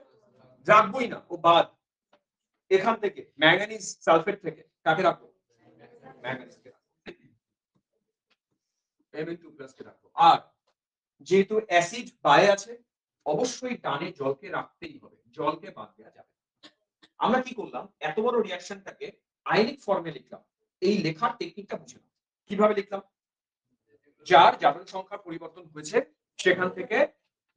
[SPEAKER 1] রাখবোই না ও বাদ এখান থেকে ম্যাঙ্গানিজ সালফেট থেকে কাকে রাখবো ম্যাঙ্গানিজ কে রাখবো Mn2+ কে রাখবো আর যেহেতু অ্যাসিড বায়ে আছে অবশ্যই ডানে জলকে রাখতেই হবে জলকে বাদ দেওয়া যাবে আমরা কি করলাম এত বড় রিঅ্যাকশনটাকে আয়নিক ফর্মে লিখলাম এই লেখার টেকনিকটা বুঝে নাও কিভাবে লিখলাম যার জারণ সংখ্যা পরিবর্তন হয়েছে সেখান থেকে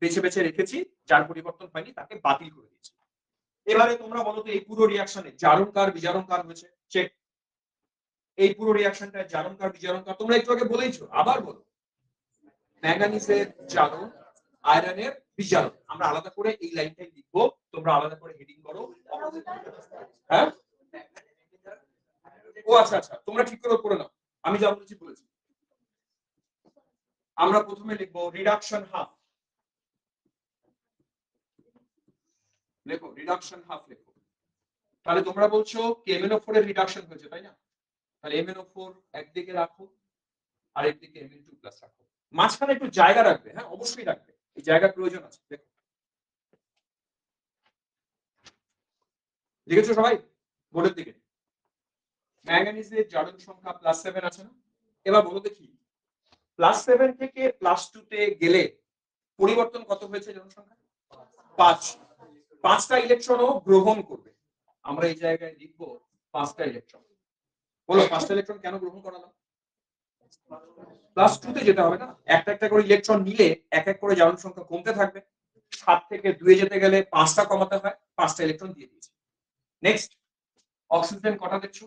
[SPEAKER 1] বেছে বেছে রেখেছি যার পরিবর্তন হয়নি তাকে বাতিল করে দিয়েছি এবারে তোমরা বলো তো এই পুরো রিঅ্যাকশনে জারণ কার বিজারণ কার হয়েছে চেক এই পুরো রিঅ্যাকশনটা জারণ কার বিজারণ কার তোমরা একটু আগে বলেইছো আবার বলো ম্যাঙ্গানিজের জারণ আয়রনের বিজারণ আমরা আলাদা করে এই লাইনটাই লিখবো তোমরা আলাদা করে হেডিং করো হ্যাঁ ও আচ্ছা তোমরা ঠিক করে নাও আমি যা বলেছি আমরা প্রথমে লিখবো রিডাকশন হাফ লেখো রিডাকশন হাফ লেখো তাহলে তোমরা বলছো MnO4 এর রিডাকশন হয়েছে তাই না তাহলে MnO4 একদিকে রাখো আর একদিকে Mn2+ রাখো মাঝখানে একটু জায়গা রাখবে হ্যাঁ অবশ্যই রাখবে এই জায়গা প্রয়োজন আছে দেখো লিখেছো সবাই বোর্ডের দিকে ম্যাঙ্গানিজের জারণ সংখ্যা +7 আছে না এবার বলো দেখি +7 থেকে +2 তে গেলে পরিবর্তন কত হয়েছে জারণ সংখ্যা 5টা ইলেকট্রনও গ্রহণ করবে আমরা এই জায়গায় লিখব 5টা ইলেকট্রন বলো 5টা ইলেকট্রন কেন গ্রহণ করালাম +2 তে যেতে হবে না একটা একটা করে ইলেকট্রন নিলে এক এক করে জারণ সংখ্যা কমতে থাকবে 7 থেকে 2 এ যেতে গেলে 5টা কমাতে হয় 5টা ইলেকট্রন দিয়ে দিয়েছি নেক্সট অক্সিজেন কটা দেখছো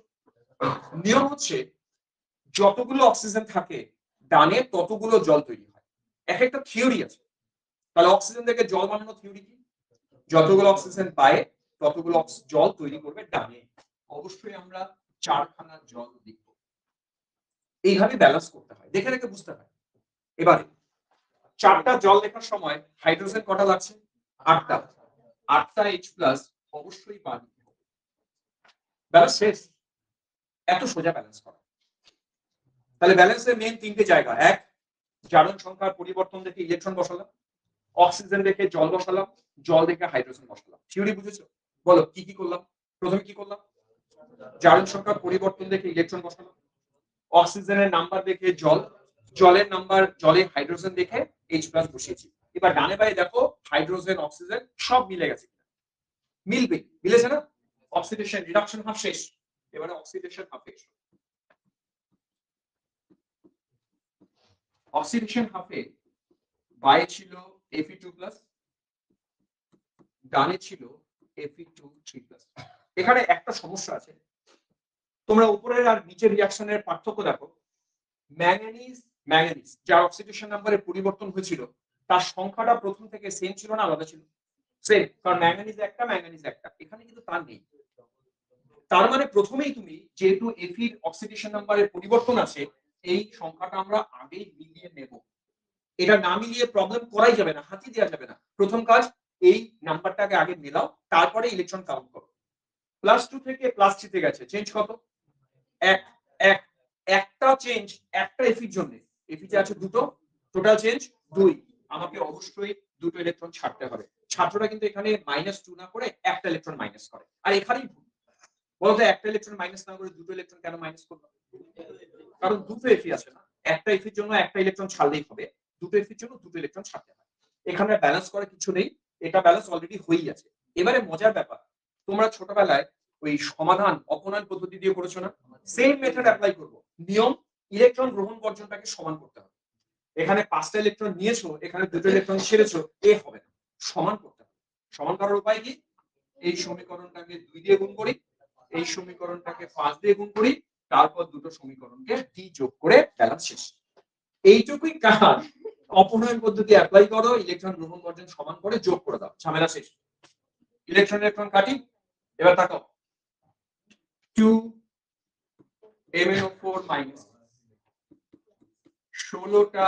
[SPEAKER 1] নিয়ম হচ্ছে যতগুলো অক্সিজেন থাকে ডানে ততগুলো জল তৈরি হয়। এক একটা থিওরি আছে। তাহলে অক্সিজেন থেকে জল বানানো থিওরি কি? যতগুলো অক্সিজেন পায় ততগুলো জল তৈরি করবে ডানে। অবশ্যই আমরা 4খানা জল লিখব। এইভাবে ব্যালেন্স করতে হয়, দেখে দেখে বুঝতে হয়। এবারে 4টা জল লেখার সময় হাইড্রোজেন কটা লাগছে? 8টা। 8টা H+ অবশ্যই পানি। ব্যালেন্স শেষ। এত সোজা ব্যালেন্স করা। তাহলে ব্যালেন্সের মেইন 3টে জায়গা। এক, জারণ সংখ্যার পরিবর্তন দেখে ইলেকট্রন বসালাম, অক্সিজেন দেখে জল বসালাম, জল দেখে হাইড্রোজেন বসালাম। থিওরি বুঝেছো? বলো কি কি করলাম? প্রথমে কি করলাম? জারণ সংখ্যার পরিবর্তন দেখে ইলেকট্রন বসালাম, অক্সিজেনের নাম্বার দেখে জল, জলের নাম্বার জলে হাইড্রোজেন দেখে H+ বসিয়েছি। এবার ডানে বায়ে দেখো হাইড্রোজেন অক্সিজেন সব মিলে গেছে। মিলবে, মিলেছে না? অক্সিডেশন রিডাকশন হাফ শেষ। এবারে অক্সিডেশন হাফে। অক্সিডেশন হাফে বায়ে ছিল Fe2+, ডানে ছিল Fe2-3+। এখানে একটা সমস্যা আছে, তোমরা উপরের আর নিচের রিঅ্যাকশনের পার্থক্য দেখো। ম্যাঙ্গানিজ যার অক্সিডেশন নাম্বারের পরিবর্তন হয়েছিল তার সংখ্যাটা প্রথম থেকে সেম ছিল না আলাদা ছিল? সেম, কারণ ম্যাঙ্গানিজ একটা। এখানে কিন্তু তার নেই। তার মানে প্রথমেই তুমি যেহেতু Fe অক্সিডেশন নাম্বারের পরিবর্তন আছে, এই সংখ্যাটা আমরা আগেই মিলিয়ে নেব। এটা না মিলিয়ে প্রবলেম করাই যাবে না, হাতি দেওয়া যাবে না। প্রথম কাজ এই নাম্বারটাকে আগে মেলাও, তারপরে ইলেকট্রন কাউন্ট করো। +2 থেকে +3 তে গেছে, চেঞ্জ কত? একটা চেঞ্জ একটা এফির জন্য। এফিতে আছে দুটো, টোটাল চেঞ্জ 2। আমাকে অবশ্যই দুটো ইলেকট্রন ছাড়তে হবে। ছাত্ররা কিন্তু এখানে -2 না করে একটা ইলেকট্রন মাইনাস করে, আর এখানেই ভুল। বলতো একটা ইলেকট্রন মাইনাস না করে দুটো ইলেকট্রন কেন মাইনাস করলো? কারণ দুটো এফি আছে না, একটা এফির জন্য একটা ইলেকট্রন ছাড়লেই হবে, দুটো এফির জন্য দুটো ইলেকট্রন ছাড়তে হবে। এখানে ব্যালেন্স করার কিছু নেই, এটা ব্যালেন্স অলরেডি হয়েই আছে। এবারে মজার ব্যাপার, তোমরা ছোটবেলায় ওই সমাধান অপনয়ন পদ্ধতি দিয়ে করেছো না? সেম মেথড অ্যাপ্লাই করব। নিয়ম, ইলেকট্রন গ্রহণ বর্জনটাকে সমান করতে হবে। এখানে 5টা ইলেকট্রন নিয়েছো, এখানে দুটো ইলেকট্রন ছেড়েছো, এ হবে না, সমান করতে হবে। সমান করার উপায় কি? এই সমীকরণটাকে 2 দিয়ে গুণ করি, এই সমীকরণটাকে 5 দিয়ে গুণ করি, তারপর দুটো সমীকরণকে d যোগ করে ব্যালেন্স শেষ। এইটুকুই কাজ। অপনয়ন পদ্ধতি অ্যাপ্লাই করো, ইলেকট্রন গ্রহণ বর্জন সমান করে যোগ করে দাও, ঝামেলা শেষ। ইলেকট্রন কাটি। এবার তাকাও, 2 MnO4- 16টা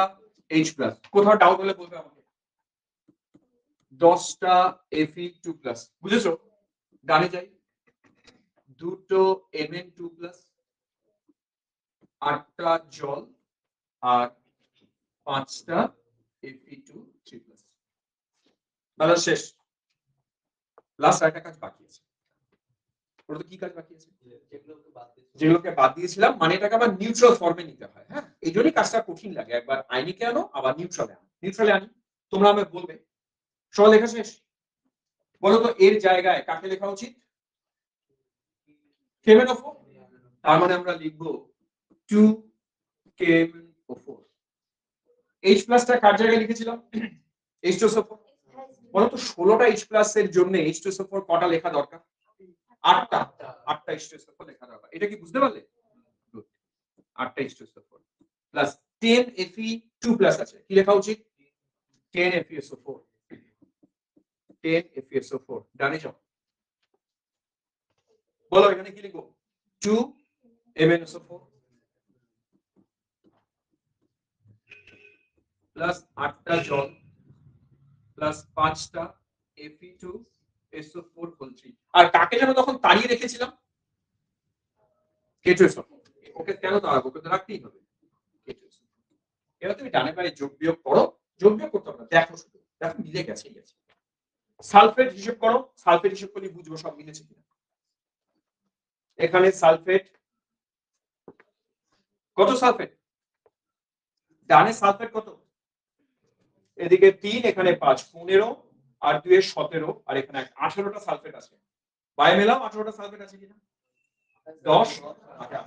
[SPEAKER 1] H+। কোথাও ডাউট হলে বলবে আমাকে। 10টা Fe2+। বুঝেছো? ডানে যাই, দুটো Mn2+, 8টা জল আর 5টা Fe2-3+। তাহলে শেষ। লাস্ট একটা কাজ বাকি আছে। ওটা কি কাজ বাকি আছে? যেগুলোকে বাদ দিয়েছিলাম, মানে এটাকে আবার নিউট্রাল ফর্মে নিতে হয়। হ্যাঁ, এই জন্যই কাজটা কঠিন লাগে। একবার আয়নিকে আনো, আবার নিউট্রালে আনো। নিউট্রালে আনি, তোমরা আমাকে বলবে। সব লেখা শেষ? বলো তো এর জায়গায় কাকে লেখা উচিত? KMnO4। তার মানে আমরা লিখবো 2 KMnO4। H+ কার জায়গায় লিখেছিলাম? H2SO4। বলো তো 16টা H+ এর জন্য H2SO4 কটা লেখা দরকার? 8টা। 8টা H2SO4 লেখা দরকার। এটা কি বুঝতে পারলে? 8টা H2SO4 প্লাস 10 Fe2+ আছে, কি লেখা উচিত? 10 FeSO4। 10 FeSO4। ডানে যাও, বলো এখানে কি লিখবো? 2 MnSO4 প্লাস 8টা জল প্লাস 5টা Fe2SO4 আর কাকে যেন তখন তাড়িয়ে রেখেছিলাম? K2SO4। ওকে কেন তাড়াবো? ওকে তো রাখতেই হবে। K2SO4। এবার তুমি ডানে বায়ে যোগ বিয়োগ করো, যোগ বিয়োগ করতে হবে, দেখো শুধু, দেখো মিলে গেছেই আছে। সালফেট হিসাব করো, সালফেট হিসাব করলে বুঝবো সব মিলেছে কিনা। এখানে সালফেট কত? সালফেট ডানে সালফেট কত? এদিকে 3, এখানে 5, 15 আর 2 এর 17, আর এখানে 18টা সালফেট আছে। বাই মেলাও 18টা সালফেট আছে কিনা? 10, 18।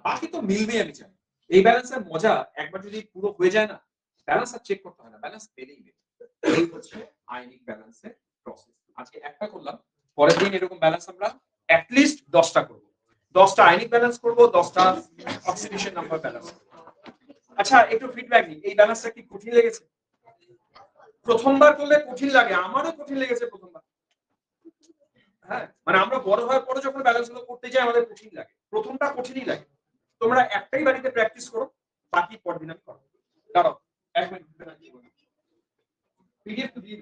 [SPEAKER 1] বাকি তো মিলবে আমি জানি। এই ব্যালেন্সের মজা, একবার যদি পুরো হয়ে যায় না, ব্যালেন্স আর চেক করতে হয় না, ব্যালেন্স পেলেই হবে। এই হচ্ছে আয়নিক ব্যালেন্সের প্রসেস। আজকে একটা করলাম, পরের দিন এরকম ব্যালেন্স আমরা অ্যাট লিস্ট 10টা করব। 10টা আয়নিক ব্যালেন্স করব, 10টা অক্সিডেশন নাম্বার ব্যালেন্স। আচ্ছা আচ্ছা একটু ফিডব্যাক নিই, এই ব্যালেন্সটা কি কঠিন লেগেছে? প্রথমবার করলে কঠিন লাগে, আমারও কঠিন লেগেছে প্রথমবার। হ্যাঁ, মানে আমরা বড় হওয়ার পরে যখন ব্যালেন্স গুলো করতে যাই আমাদের কঠিন লাগে, প্রথমটা কঠিনই লাগে। তোমরা একটাই বাড়িতে প্র্যাকটিস করো, বাকি পরদিন আমি করো। দাঁড়াও 1 মিনিট পিডিএফ তো দিয়ে